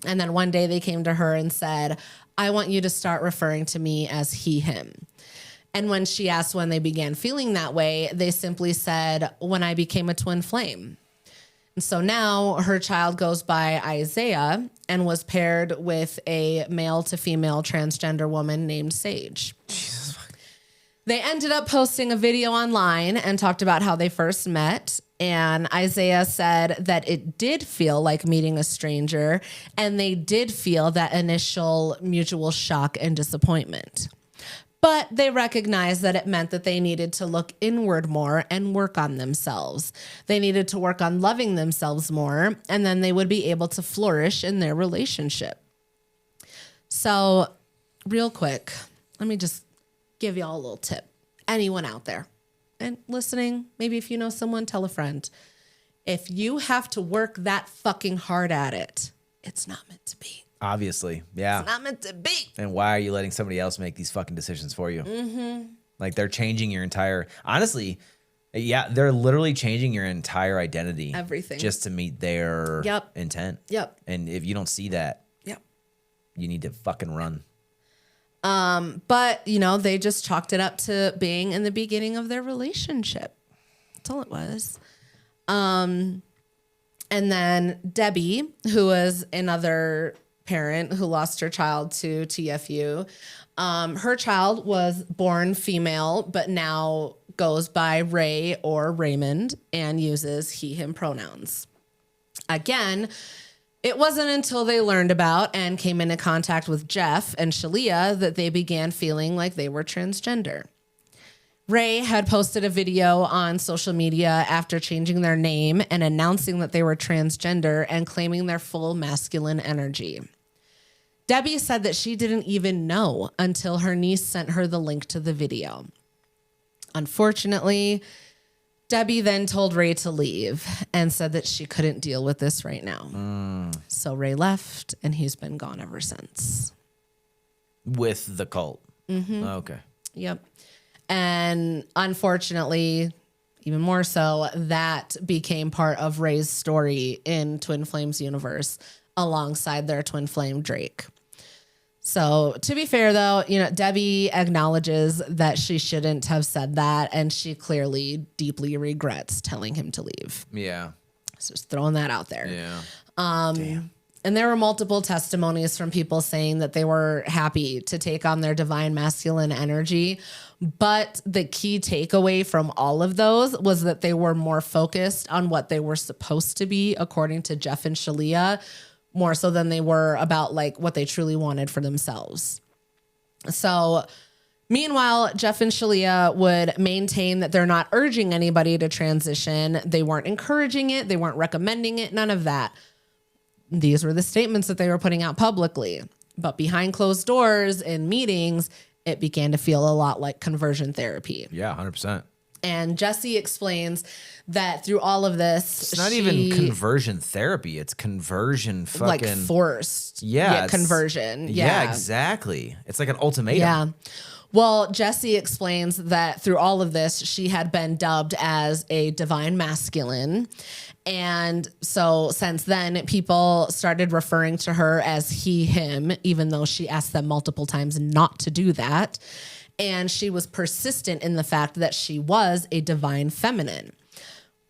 And then one day they came to her and said, I want you to start referring to me as he, him. And when she asked when they began feeling that way, they simply said, when I became a twin flame. And so now her child goes by Isaiah and was paired with a male to female transgender woman named Sage. Jesus. They ended up posting a video online and talked about how they first met. And Isaiah said that it did feel like meeting a stranger, and they did feel that initial mutual shock and disappointment. But they recognized that it meant that they needed to look inward more and work on themselves. They needed to work on loving themselves more, and then they would be able to flourish in their relationship. So, real quick, let me just give y'all a little tip. Anyone out there and listening, maybe if you know someone, tell a friend. If you have to work that fucking hard at it, it's not meant to be.
Obviously, yeah.
It's not meant to be.
And why are you letting somebody else make these fucking decisions for you? Like they're changing your entire, honestly, yeah, they're literally changing your entire identity.
Everything.
Just to meet their intent.
Yep.
And if you don't see that, you need to fucking run.
But, you know, they just chalked it up to being in the beginning of their relationship. That's all it was. And then Debbie, who was another parent who lost her child to TFU. Her child was born female, but now goes by Ray or Raymond and uses he, him pronouns. Again, it wasn't until they learned about and came into contact with Jeff and Shalia that they began feeling like they were transgender. Ray had posted a video on social media after changing their name and announcing that they were transgender and claiming their full masculine energy. Debbie said that she didn't even know until her niece sent her the link to the video. Unfortunately, Debbie then told Ray to leave and said that she couldn't deal with this right now. So Ray left, and he's been gone ever since.
With the cult. Mm-hmm. Okay.
Yep. And unfortunately, even more so, that became part of Ray's story in Twin Flames universe alongside their twin flame Drake. So to be fair, though, Debbie acknowledges that she shouldn't have said that, and she clearly deeply regrets telling him to leave.
Yeah.
So just throwing that out there.
Yeah.
Damn. And there were multiple testimonies from people saying that they were happy to take on their divine masculine energy. But the key takeaway from all of those was that they were more focused on what they were supposed to be, according to Jeff and Shalia, more so than they were about like what they truly wanted for themselves. So meanwhile, Jeff and Shalia would maintain that they're not urging anybody to transition. They weren't encouraging it. They weren't recommending it. None of that. These were the statements that they were putting out publicly. But behind closed doors in meetings, it began to feel a lot like conversion therapy.
Yeah, 100%.
And Jessie explains that through all of this,
it's not even conversion therapy. It's conversion fucking...
like forced conversion.
Yeah, exactly. It's like an ultimatum.
Yeah. Well, Jessie explains that through all of this, she had been dubbed as a divine masculine. And so since then, people started referring to her as he, him, even though she asked them multiple times not to do that. And she was persistent in the fact that she was a divine feminine.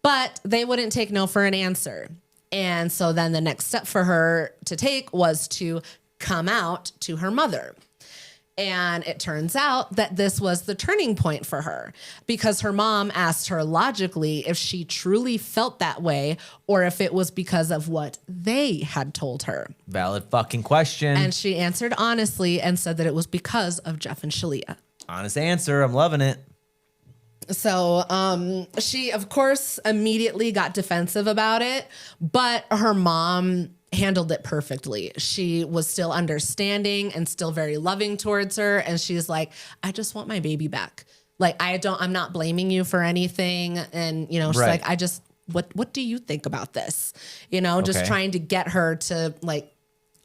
But they wouldn't take no for an answer. And so then the next step for her to take was to come out to her mother. And it turns out that this was the turning point for her because her mom asked her logically if she truly felt that way or if it was because of what they had told her.
Valid fucking question.
And she answered honestly and said that it was because of Jeff and Shalia.
Honest answer. I'm loving it.
So she, of course, immediately got defensive about it, but her mom handled it perfectly. She was still understanding and still very loving towards her. And she's like, I just want my baby back. Like, I'm not blaming you for anything. And, she's
right.
like, what do you think about this? Just trying to get her to like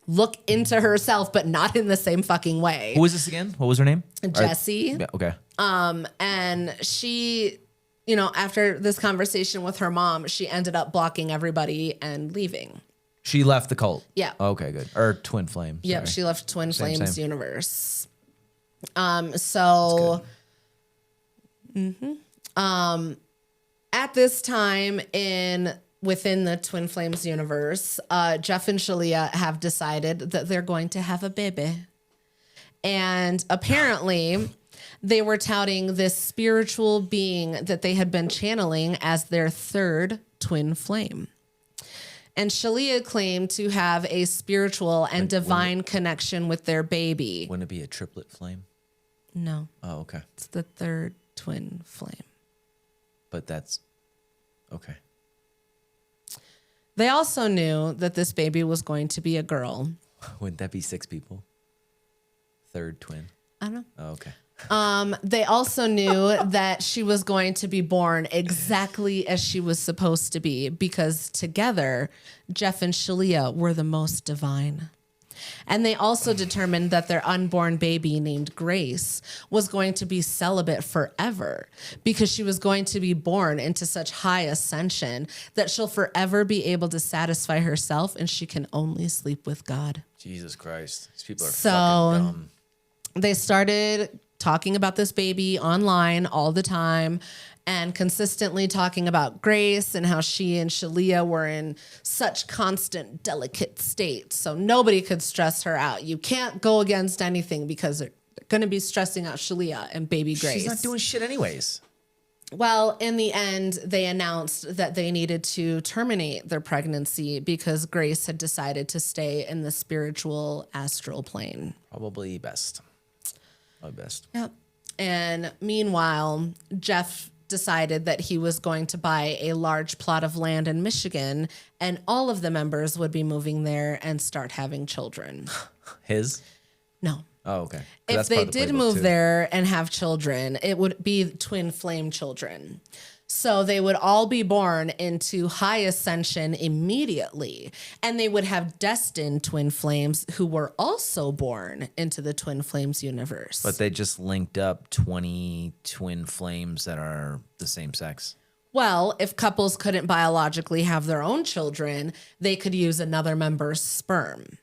look into herself, but not in the same fucking way.
Who was this again? What was her name?
Jessie.
Yeah, okay.
And she, after this conversation with her mom, she ended up blocking everybody and leaving.
She left the cult.
Yeah.
Okay, good. Or Twin Flame.
Yep, she left Twin Flames
same.
universe. At this time within the Twin Flames universe, Jeff and Shalia have decided that they're going to have a baby. And apparently they were touting this spiritual being that they had been channeling as their third twin flame. And Shalia claimed to have a spiritual and divine connection with their baby.
Wouldn't it be a triplet flame?
No.
Oh, okay.
It's the third twin flame.
But that's okay.
They also knew that this baby was going to be a girl.
Wouldn't that be 6 people? Third twin.
I don't know.
Oh, okay.
They also knew that she was going to be born exactly as she was supposed to be because together, Jeff and Shalia were the most divine. And they also determined that their unborn baby named Grace was going to be celibate forever because she was going to be born into such high ascension that she'll forever be able to satisfy herself and she can only sleep with God.
Jesus Christ. These people are fucking dumb.
They started talking about this baby online all the time. and consistently talking about Grace and how she and Shalia were in such constant delicate state. So nobody could stress her out. You can't go against anything because they're going to be stressing out Shalia and baby Grace.
She's not doing shit anyways.
Well, in the end, they announced that they needed to terminate their pregnancy because Grace had decided to stay in the spiritual astral plane.
Probably best.
Yep. And meanwhile, Jeff decided that he was going to buy a large plot of land in Michigan, and all of the members would be moving there and start having children.
His?
No.
Oh, okay.
If they did move there and have children, it would be twin flame children. So they would all be born into high ascension immediately. And they would have destined twin flames who were also born into the twin flames universe.
But they just linked up 20 twin flames that are the same sex.
Well, if couples couldn't biologically have their own children, they could use another member's sperm.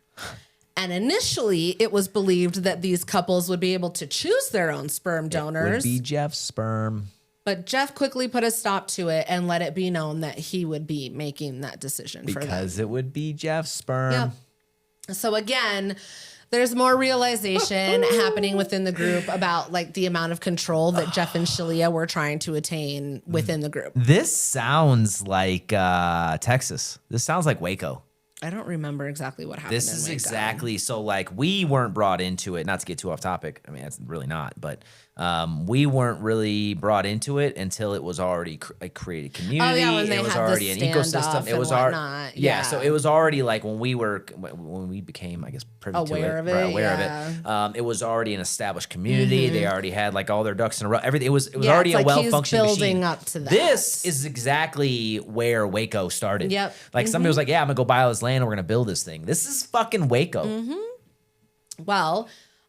And initially, it was believed that these couples would be able to choose their own sperm donors.
It would be Jeff's sperm.
But Jeff quickly put a stop to it and let it be known that he would be making that decision for them.
Because it would be Jeff's sperm.
Yep. So again, there's more realization happening within the group about like the amount of control that Jeff and Shalia were trying to attain within the group.
This sounds like Texas. This sounds like Waco.
I don't remember exactly what happened.
This is exactly so. Like we weren't brought into it. Not to get too off topic. I mean, it's really not. But we weren't really brought into it until it was already a created community.
Oh yeah, when they
it was
had
already
the
an ecosystem. It was
already
yeah. So it was already like when we became, I guess, privy
aware
to it,
of it.
Aware of it. It was already an established community. They already had like all their ducks in a row. Everything. It was already a well-functioning
building
machine.
up to that.
This is exactly where Waco started.
Yep.
Like somebody was like, "Yeah, I'm gonna go buy all this land and we're gonna build this thing." This is fucking Waco.
Well,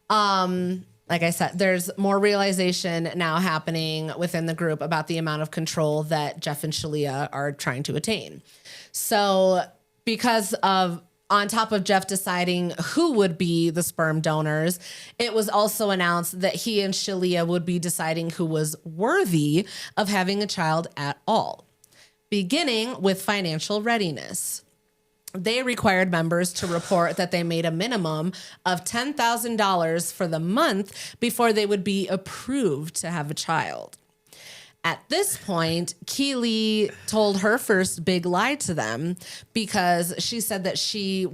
like I said, there's more realization now happening within the group about the amount of control that Jeff and Shalia are trying to attain. So because of, on top of Jeff deciding who would be the sperm donors, it was also announced that he and Shalia would be deciding who was worthy of having a child at all, beginning with financial readiness. They required members to report that they made a minimum of $10,000 for the month before they would be approved to have a child. At this point, Keely told her first big lie to them because she said that she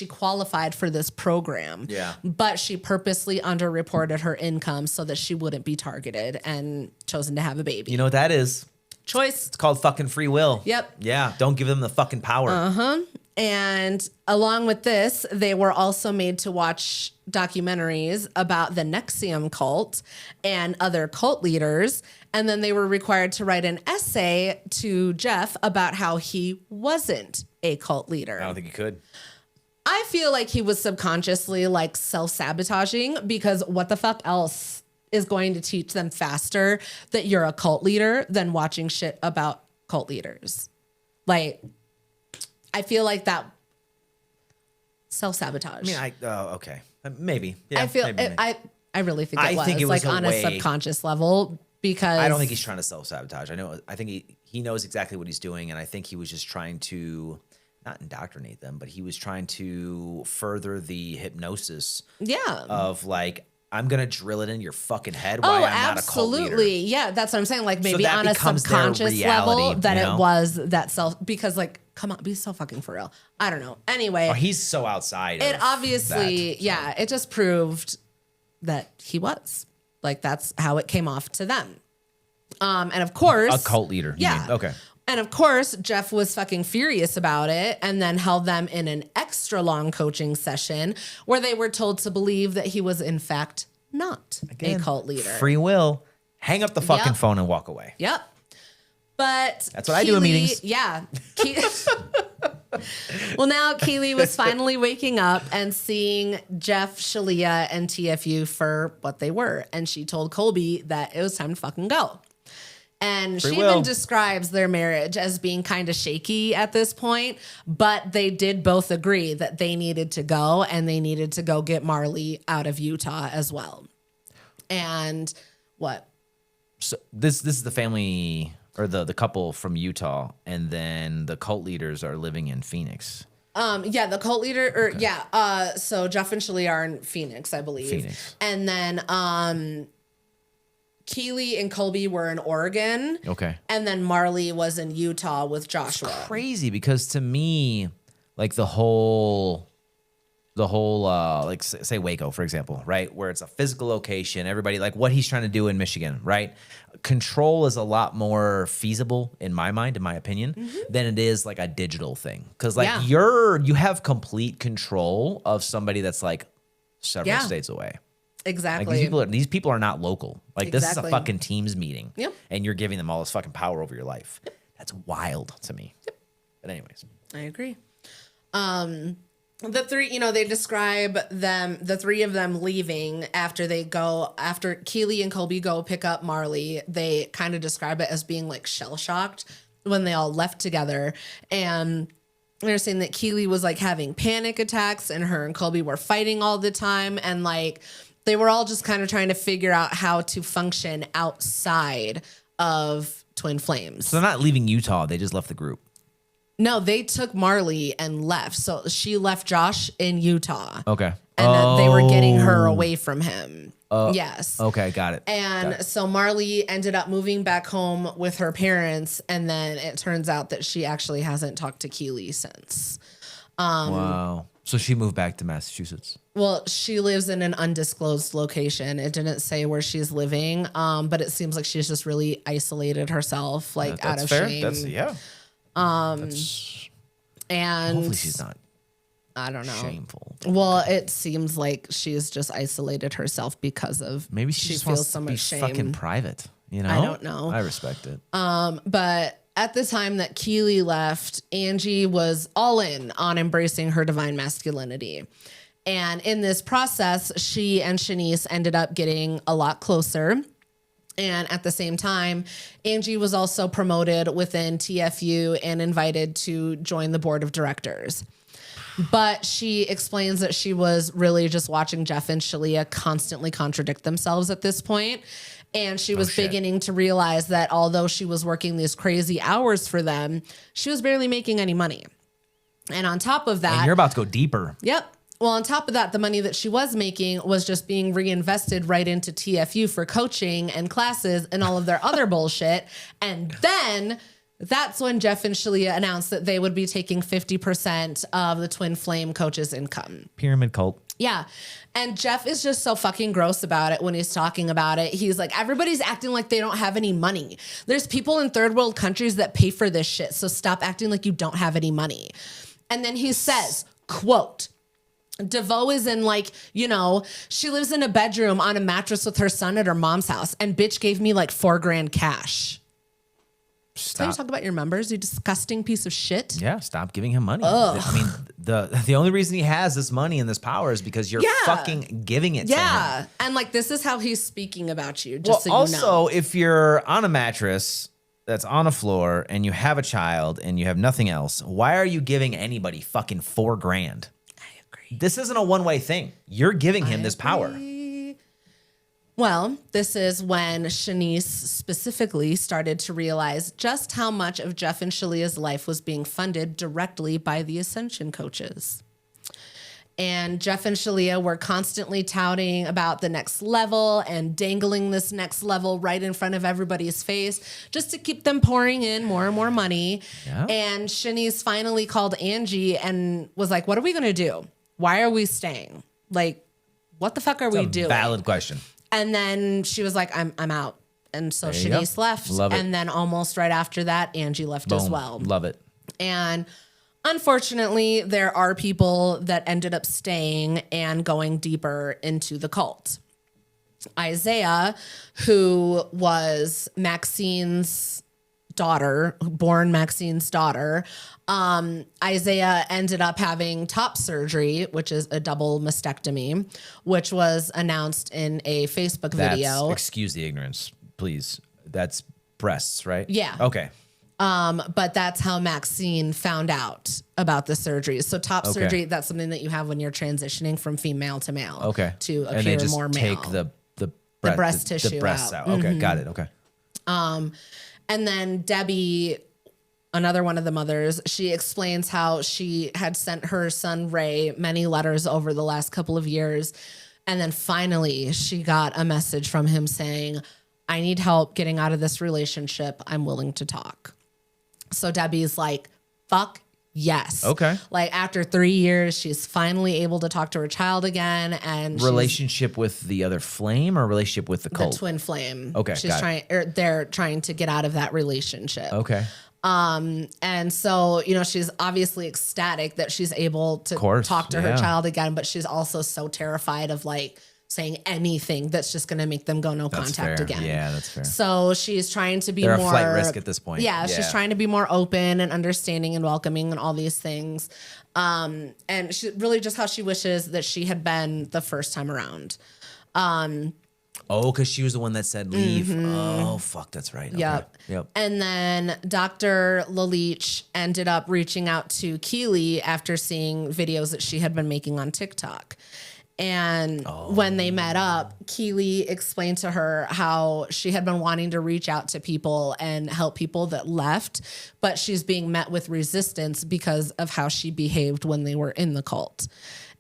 qualified for this program.
Yeah.
But she purposely underreported her income so that she wouldn't be targeted and chosen to have a baby.
You know what that is?
Choice.
It's called fucking free will.
Yep.
Yeah. Don't give them the fucking power.
And along with this, they were also made to watch documentaries about the Nexium cult and other cult leaders. And then they were required to write an essay to Jeff about how he wasn't a cult leader.
I don't think you could.
I feel like he was subconsciously like self-sabotaging because what the fuck else is going to teach them faster that you're a cult leader than watching shit about cult leaders? Like, I feel like that self-sabotage.
I mean, okay. Maybe. Yeah,
I feel
maybe.
I really think
I think it was
like on a subconscious level because
I don't think he's trying to self-sabotage. I think he knows exactly what he's doing, and I think he was just trying to not indoctrinate them, but he was trying to further the hypnosis of like, I'm going to drill it in your fucking head why I'm not a cult leader.
Absolutely. Yeah, that's what I'm saying. Like maybe on a subconscious level that it was that self, because like, come on, be so fucking for real. I don't know. Anyway.
Oh, he's so outside.
It obviously, it just proved that he was. Like that's how it came off to them. And of course.
A cult leader.
Yeah.
Mean. Okay.
And of course, Jeff was fucking furious about it and then held them in an extra long coaching session where they were told to believe that he was, in fact, not a cult leader.
Free will. Hang up the fucking phone and walk away.
Yep. But
that's what I do in meetings.
Yeah. Well, now Keely was finally waking up and seeing Jeff, Shalia, and TFU for what they were. And she told Colby that it was time to fucking go. And she even describes their marriage as being kind of shaky at this point, but they did both agree that they needed to go and they needed to go get Marley out of Utah as well. And what?
So this is the family or the couple from Utah, and then the cult leaders are living in Phoenix.
Yeah, the cult leader, so Jeff and Shalia are in Phoenix, I believe.
Phoenix.
And then Keely and Colby were in Oregon.
Okay.
And then Marley was in Utah with Joshua.
It's crazy because to me, like the whole like say Waco, for example, right? Where it's a physical location, everybody like what he's trying to do in Michigan, right? Control is a lot more feasible in my mind, in my opinion, than it is like a digital thing. Cause like you have complete control of somebody that's like several states away.
Exactly.
Like these people are not local. Like this is a fucking Teams meeting.
Yep.
And you're giving them all this fucking power over your life. Yep. That's wild to me. Yep. But anyways.
I agree. The three, they describe the three of them leaving after Keely and Colby go pick up Marley. They kind of describe it as being like shell shocked when they all left together. And they're saying that Keely was like having panic attacks and her and Colby were fighting all the time. And like they were all just kind of trying to figure out how to function outside of Twin Flames.
So they're not leaving Utah. They just left the group.
No, they took Marley and left. So she left Josh in Utah.
Okay.
And then they were getting her away from him. Yes.
Okay, got it.
And so Marley ended up moving back home with her parents. And then it turns out that she actually hasn't talked to Keely since.
Wow. So she moved back to Massachusetts.
Well, she lives in an undisclosed location. It didn't say where she's living, but it seems like she's just really isolated herself, like out of
fair.
shame. And
hopefully she's not.
I don't know.
Shameful.
Well, it seems like she's just isolated herself because of
maybe she just
feels
wants
so
to be
much shame.
fucking private. You know,
I don't know.
I respect it.
But at the time that Keely left, Angie was all in on embracing her divine masculinity. And in this process, she and Shanice ended up getting a lot closer. And at the same time, Angie was also promoted within TFU and invited to join the board of directors. But she explains that she was really just watching Jeff and Shalia constantly contradict themselves at this point. And she was beginning to realize that although she was working these crazy hours for them, she was barely making any money. And on top of that,
and you're about to go deeper.
Yep. Well, on top of that, the money that she was making was just being reinvested right into TFU for coaching and classes and all of their other bullshit. And then that's when Jeff and Shalia announced that they would be taking 50% of the Twin Flame coach's income.
Pyramid cult.
Yeah. And Jeff is just so fucking gross about it when he's talking about it. He's like, everybody's acting like they don't have any money. There's people in third world countries that pay for this shit. So stop acting like you don't have any money. And then he says, quote, DeVoe is in she lives in a bedroom on a mattress with her son at her mom's house. And bitch gave me like $4,000 cash. Stop. Can you talk about your members, you disgusting piece of shit?
Yeah, stop giving him money.
Ugh.
I mean, the only reason he has this money and this power is because you're fucking giving it to him.
Yeah, and like this is how he's speaking about you, just so
also,
you know.
if you're on a mattress that's on a floor and you have a child and you have nothing else, why are you giving anybody fucking $4,000?
I agree.
This isn't a one-way thing. You're giving him this power.
Well, this is when Shanice specifically started to realize just how much of Jeff and Shalia's life was being funded directly by the Ascension coaches. And Jeff and Shalia were constantly touting about the next level and dangling this next level right in front of everybody's face just to keep them pouring in more and more money. Yeah. And Shanice finally called Angie and was like, what are we going to do? Why are we staying? Like, what the fuck are we doing?
Valid question.
And then she was like, I'm out. And so Shanice left.
Love it.
And then almost right after that, Angie left as well.
Love it.
And unfortunately, there are people that ended up staying and going deeper into the cult. Isaiah, who was Maxine's daughter, born Maxine's daughter, Isaiah ended up having top surgery, which is a double mastectomy, which was announced in a Facebook video.
Excuse the ignorance, please. That's breasts, right?
Yeah.
Okay.
But that's how Maxine found out about the surgery. So top surgery, that's something that you have when you're transitioning from female to male.
Okay.
To appear
and they just
more male.
take the breast tissue
the breasts
out. Okay, got it. Okay.
And then Debbie, another one of the mothers, she explains how she had sent her son Ray many letters over the last couple of years. And then finally she got a message from him saying, I need help getting out of this relationship. I'm willing to talk. So Debbie's like, fuck yes.
Okay.
Like after 3 years, she's finally able to talk to her child again. And
Relationship with the other flame or relationship with the cult?
the twin flame.
Okay,
She's
got
trying, or they're trying to get out of that relationship.
Okay.
And so, you know, she's obviously ecstatic that she's able to talk to her child again, but she's also so terrified of like saying anything that's just going to make them go no contact again.
Yeah, that's fair.
So she's trying to be
They're
more
a flight risk at this point.
Yeah, she's trying to be more open and understanding and welcoming and all these things. And she really just how she wishes that she had been the first time around.
Oh, because she was the one that said leave. Oh, fuck, that's right. Okay.
Yep. And then Dr. Lalich ended up reaching out to Keely after seeing videos that she had been making on TikTok. And when they met up, Keely explained to her how she had been wanting to reach out to people and help people that left, but she's being met with resistance because of how she behaved when they were in the cult.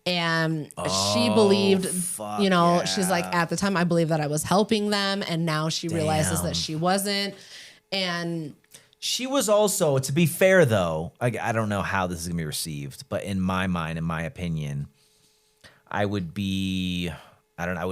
And she believed, you know, she's like, at the time, I believed that I was helping them. And now she realizes that she wasn't. And
she was also, to be fair, though, I don't know how this is going to be received, but in my mind, in my opinion, I would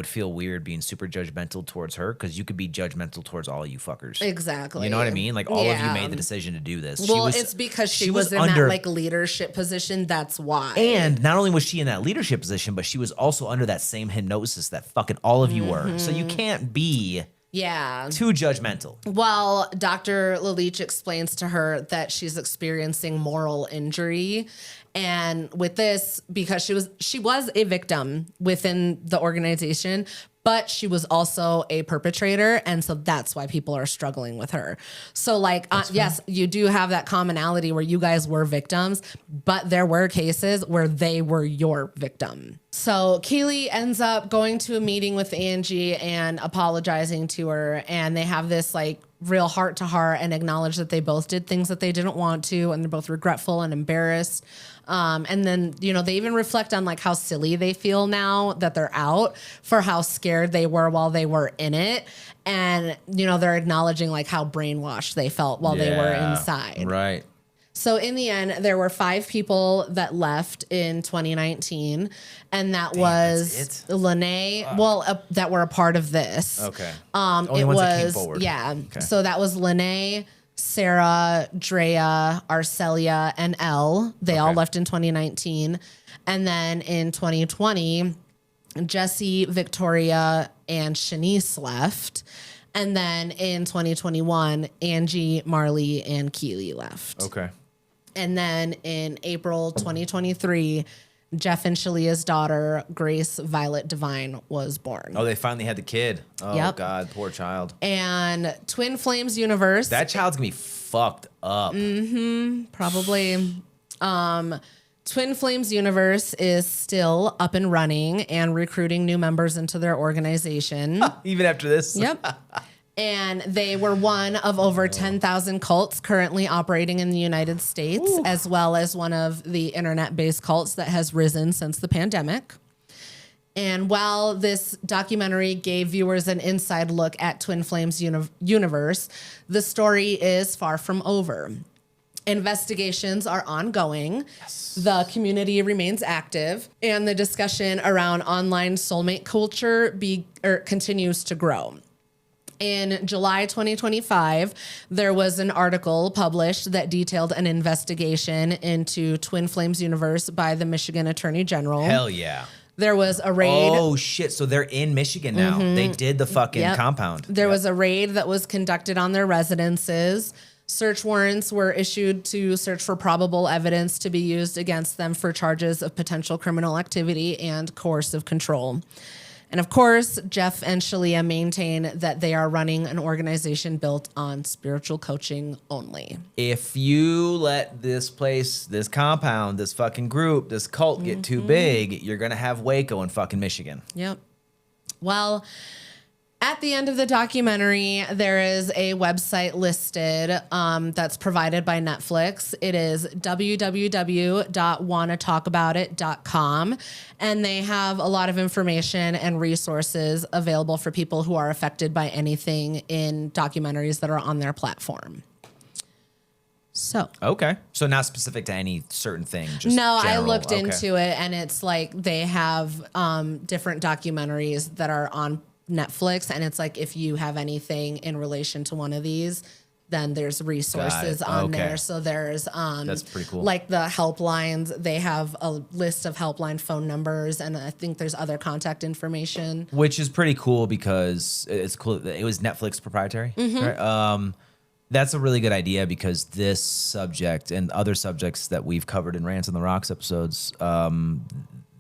feel weird being super judgmental towards her because you could be judgmental towards all you fuckers.
Exactly.
You know what I mean? Like all of you made the decision to do this.
Well, it's because she was in that like leadership position. That's why.
And not only was she in that leadership position, but she was also under that same hypnosis that fucking all of you were. So you can't be too judgmental.
Well, Dr. Lalich explains to her that she's experiencing moral injury. And with this, because she was a victim within the organization, but she was also a perpetrator. And so that's why people are struggling with her. So like, yes, you do have that commonality where you guys were victims, but there were cases where they were your victim. So Keely ends up going to a meeting with Angie and apologizing to her. And they have this like real heart to heart and acknowledge that they both did things that they didn't want to. And they're both regretful and embarrassed. And then, you know, they even reflect on like how silly they feel now that they're out for how scared they were while they were in it. And, you know, they're acknowledging like how brainwashed they felt while they were inside.
Right.
So in the end, there were 5 people that left in 2019. And that was Lene, that were a part of this.
Okay.
Only ones that came forward. Yeah. Okay. So that was Lene, Sarah, Drea, Arcelia, and Elle. They all left in 2019. And then in 2020, Jesse, Victoria, and Shanice left. And then in 2021, Angie, Marley, and Keely left.
Okay.
And then in April 2023, Jeff and Shalia's daughter, Grace Violet Devine, was born.
Oh, they finally had the kid. Oh, God, poor child.
And Twin Flames Universe.
That child's going to be fucked up.
Probably. Twin Flames Universe is still up and running and recruiting new members into their organization.
Even after this?
Yep. And they were one of over 10,000 cults currently operating in the United States, as well as one of the internet-based cults that has risen since the pandemic. And while this documentary gave viewers an inside look at Twin Flames universe, the story is far from over. Investigations are ongoing. Yes. The community remains active, and the discussion around online soulmate culture continues to grow. In July 2025, there was an article published that detailed an investigation into Twin Flames universe by the Michigan Attorney General.
Hell yeah.
There was a raid.
Oh, shit. So they're in Michigan now. They did the fucking compound.
There was a raid that was conducted on their residences. Search warrants were issued to search for probable evidence to be used against them for charges of potential criminal activity and coercive control. And of course, Jeff and Shalia maintain that they are running an organization built on spiritual coaching only.
If you let this place, this compound, this fucking group, this cult get too big, you're going to have Waco in fucking Michigan.
Yep. Well, At the end of the documentary, there is a website listed that's provided by Netflix. It is www.wannatalkaboutit.com, and they have a lot of information and resources available for people who are affected by anything in documentaries that are on their platform. So
okay, so not specific to any certain thing. Just
no,
general.
I looked into it, and it's like they have different documentaries that are on Netflix, and it's like if you have anything in relation to one of these, then there's resources on there. So there's
that's pretty cool.
Like the helplines, they have a list of helpline phone numbers, and I think there's other contact information,
which is pretty cool because it's cool. It was Netflix proprietary, right? That's a really good idea because this subject and other subjects that we've covered in Rants on the Rocks episodes,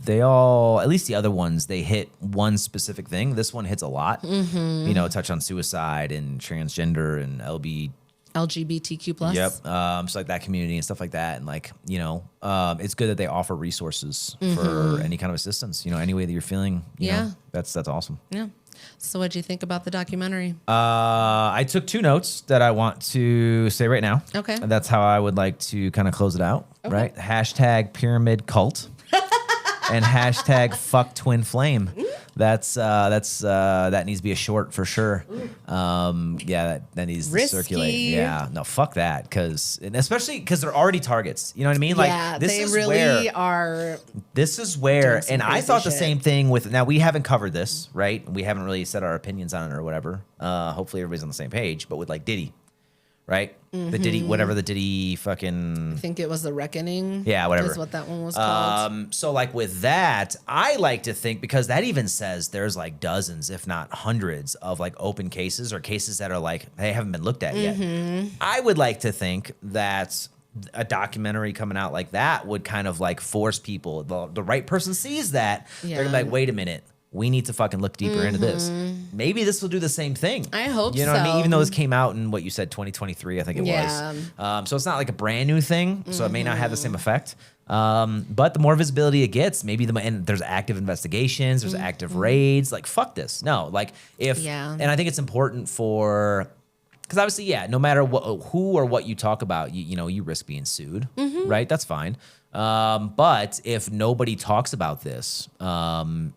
they all, at least the other ones, they hit one specific thing. This one hits a lot. You know, touch on suicide and transgender and
LGBTQ plus.
Yep. So like that community and stuff like that. And like, you know, it's good that they offer resources for any kind of assistance, you know, any way that you're feeling, you know, that's awesome.
Yeah. So what'd you think about the documentary?
I took 2 notes that I want to say right now.
Okay.
And that's how I would like to kind of close it out, right? Hashtag pyramid cult and hashtag fuck twin flame. That needs to be a short for sure. Yeah, that needs to circulate. Yeah, no, fuck that, especially because they're already targets. You know what I mean? Like,
yeah,
this
they
is
really are.
This is where, and I thought the same thing with. Now we haven't covered this, right? We haven't really said our opinions on it or whatever. Hopefully everybody's on the same page. But with like Diddy, right? The Diddy, whatever the Diddy fucking.
I think it was The Reckoning.
Yeah, whatever.
Is what that one was called.
So like with that, I like to think, because that even says there's like dozens, if not hundreds, of like open cases or cases that are like, they haven't been looked at yet. I would like to think that a documentary coming out like that would kind of like force people, the right person sees that, they're gonna be like, wait a minute. We need to fucking look deeper into this. Maybe this will do the same thing.
I hope so.
You know what I mean? Even though this came out in what you said, 2023, I think it was. So it's not like a brand new thing. So it may not have the same effect. But the more visibility it gets, maybe and there's active investigations, there's active raids. Like, fuck this. No, like and I think it's important because obviously, no matter who or what you talk about, you risk being sued, right? That's fine. But if nobody talks about this,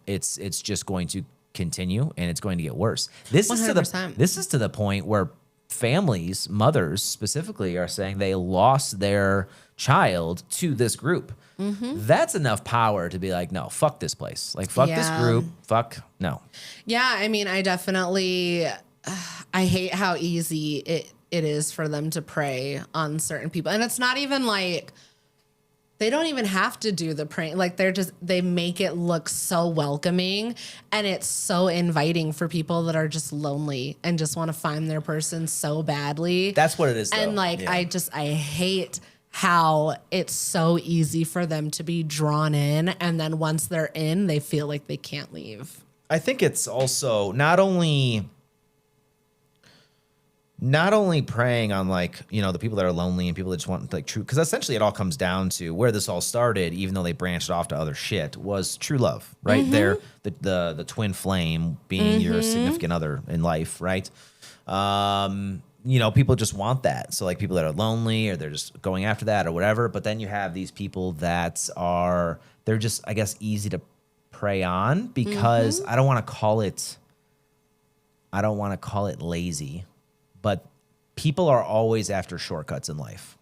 it's just going to continue and it's going to get worse. This
100%.
This is to the point where families, mothers specifically, are saying they lost their child to this group. That's enough power to be like, no, fuck this place. Like, fuck this group. Fuck no. Yeah,
I mean, I definitely, I hate how easy it is for them to prey on certain people. And it's not even like, they don't even have to do the prank. Like, they make it look so welcoming, and it's so inviting for people that are just lonely and just want to find their person so badly.
That's what it is, though.
And like, I hate how it's so easy for them to be drawn in, and then once they're in, they feel like they can't leave.
I think it's also not only preying on like, the people that are lonely and people that just want like true, because essentially it all comes down to where this all started, even though they branched off to other shit, was true love, right? The twin flame being your significant other in life, right? People just want that. So like people that are lonely or they're just going after that or whatever. But then you have these people that they're just, I guess, easy to prey on because I don't want to call it lazy. But people are always after shortcuts in life,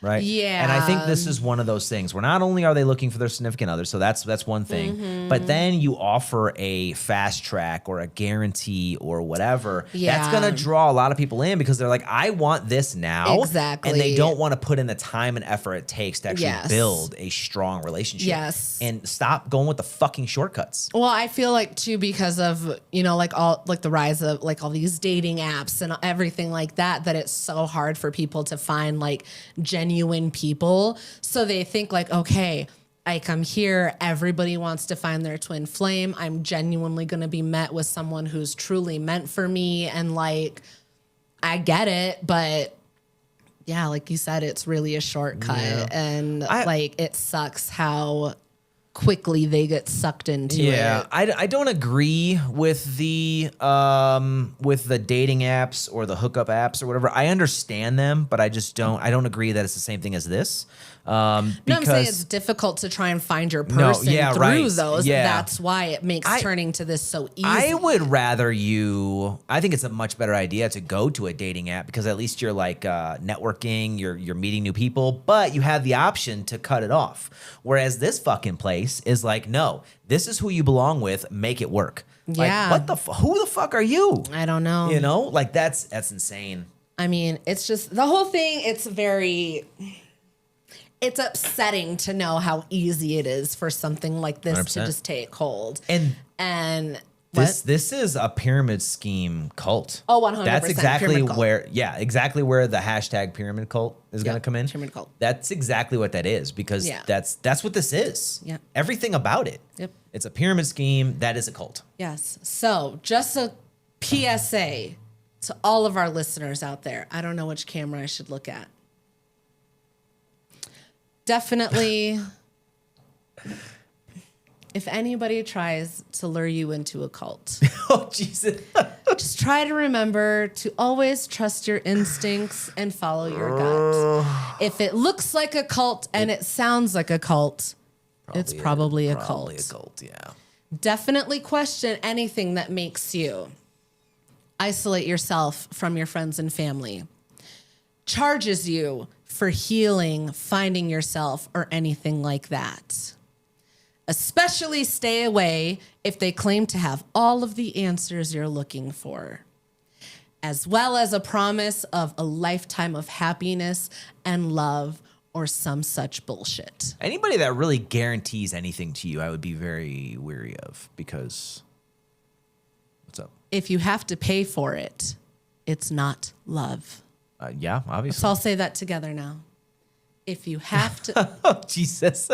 right? Yeah. And I think this is one of those things where not only are they looking for their significant other, so that's one thing, but then you offer a fast track or a guarantee or whatever. That's going to draw a lot of people in because they're like, I want this now.
Exactly.
And they don't want to put in the time and effort it takes to actually build a strong relationship.
Yes.
And stop going with the fucking shortcuts.
Well, I feel like too, because of, like all like the rise of like all these dating apps and everything like that it's so hard for people to find like genuine people. So they think like, okay, I come here, everybody wants to find their twin flame. I'm genuinely going to be met with someone who's truly meant for me. And like, I get it, but yeah, like you said, it's really a shortcut. And like, it sucks how quickly they get sucked into it.
I don't agree with the dating apps or the hookup apps or whatever. I understand them, but I don't agree that it's the same thing as this.
I'm saying it's difficult to try and find your person through those. Yeah. That's why it makes turning to this so easy.
I would rather I think it's a much better idea to go to a dating app because at least you're like networking, you're meeting new people, but you have the option to cut it off. Whereas this fucking place is like, no, this is who you belong with, make it work.
Yeah.
Like, who the fuck are you?
I don't know.
You know, like that's insane.
I mean, it's just the whole thing. It's upsetting to know how easy it is for something like this
100%.
to just take hold.
And this is a pyramid scheme cult.
Oh, 100%.
That's exactly where the hashtag pyramid cult is going to come in.
Pyramid cult.
That's exactly what that is because that's what this is.
Yeah.
Everything about it.
Yep.
It's a pyramid scheme. That is a cult.
Yes. So just a PSA to all of our listeners out there. I don't know which camera I should look at. Definitely, if anybody tries to lure you into a cult,
oh, Jesus.
just try to remember to always trust your instincts and follow your gut. If it looks like a cult and it sounds like a cult, it's probably a cult.
Probably a cult, yeah.
Definitely question anything that makes you isolate yourself from your friends and family, charges you for healing, finding yourself, or anything like that. Especially stay away if they claim to have all of the answers you're looking for, as well as a promise of a lifetime of happiness and love or some such bullshit.
Anybody that really guarantees anything to you, I would be very weary of because what's up?
If you have to pay for it, it's not love.
Yeah, obviously.
So I'll say that together now. If you have to...
oh, Jesus.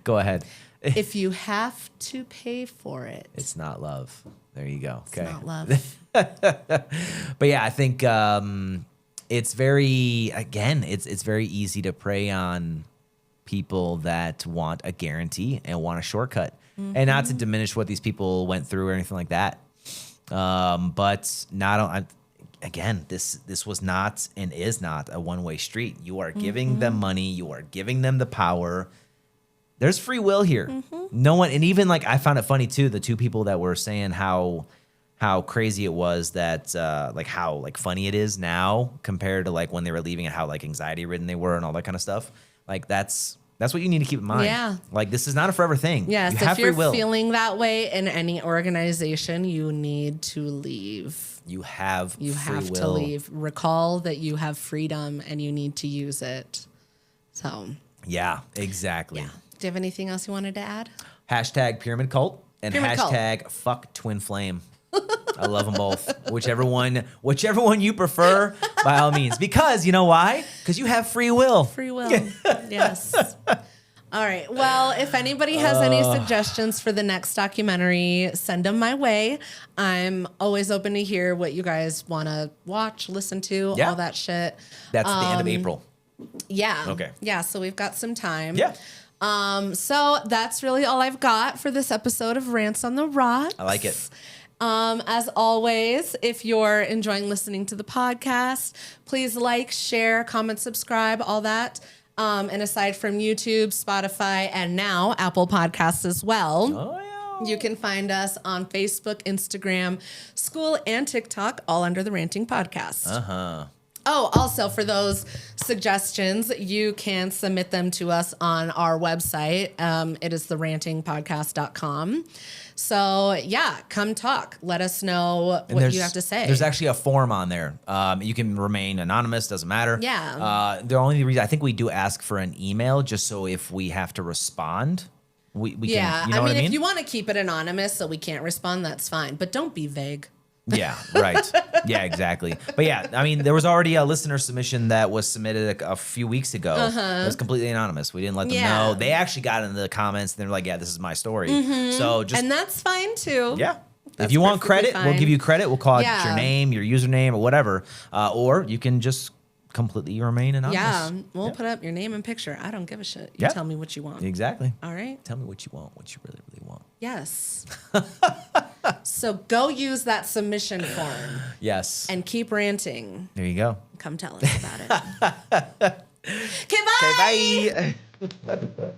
Go ahead.
If you have to pay for it...
It's not love. There you go. Okay.
It's not love.
But yeah, I think it's very, again, it's very easy to prey on people that want a guarantee and want a shortcut. Mm-hmm. And not to diminish what these people went through or anything like that. But not... Again, this was not and is not a one-way street. You are giving them money. You are giving them the power. There's free will here. No one, and even like I found it funny too. The two people that were saying how crazy it was that like how like funny it is now compared to like when they were leaving and how like anxiety ridden they were and all that kind of stuff. Like that's what you need to keep in mind.
Yeah.
Like this is not a forever thing.
Yes.
You have
if you're
free will.
feeling that way in any organization, you need to leave.
You have
to leave. Recall that you have freedom and you need to use it. So.
Yeah, exactly.
Yeah. Do you have anything else you wanted to add?
Hashtag pyramid cult and
Pyramid
hashtag
cult.
fuck twin flame. I love them both. Whichever one you prefer, by all means. Because you know why? Because you have free will.
Free will. Yes. All right. Well, if anybody has any suggestions for the next documentary, send them my way. I'm always open to hear what you guys want to watch, listen to, all that shit.
That's the end of April.
Yeah.
Okay.
Yeah. So we've got some time.
Yeah.
So that's really all I've got for this episode of Rants on the Rocks.
I like it.
As always, if you're enjoying listening to the podcast, please like, share, comment, subscribe, all that. And aside from YouTube, Spotify, and now Apple Podcasts as well.
Oh, yeah.
You can find us on Facebook, Instagram, School, and TikTok, all under the Ranting Podcast.
Uh-huh.
Oh, also for those suggestions, you can submit them to us on our website. It is therantingpodcast.com. So yeah, come talk. Let us know what you have to say.
There's actually a form on there. You can remain anonymous, doesn't matter.
Yeah.
The only reason I think we do ask for an email just so if we have to respond, we can. You know what I mean?
If you want to keep it anonymous so we can't respond, that's fine. But don't be vague.
Yeah, right. Yeah, exactly. But yeah, I mean, there was already a listener submission that was submitted a few weeks ago. It was completely anonymous. We didn't let them know. They actually got in the comments and they were like, yeah, this is my story. So just.
And that's fine too.
Yeah.
That's
if you want credit,
fine.
we'll give you credit. We'll call it your name, your username, or whatever. Or you can just completely remain anonymous.
Yeah, we'll put up your name and picture. I don't give a shit. You tell me what you want.
Exactly.
All right.
Tell me what you want, what you really, really want.
Yes. So go use that submission form.
Yes.
And keep ranting.
There you go.
Come tell us about it. Okay, bye.
Okay, bye.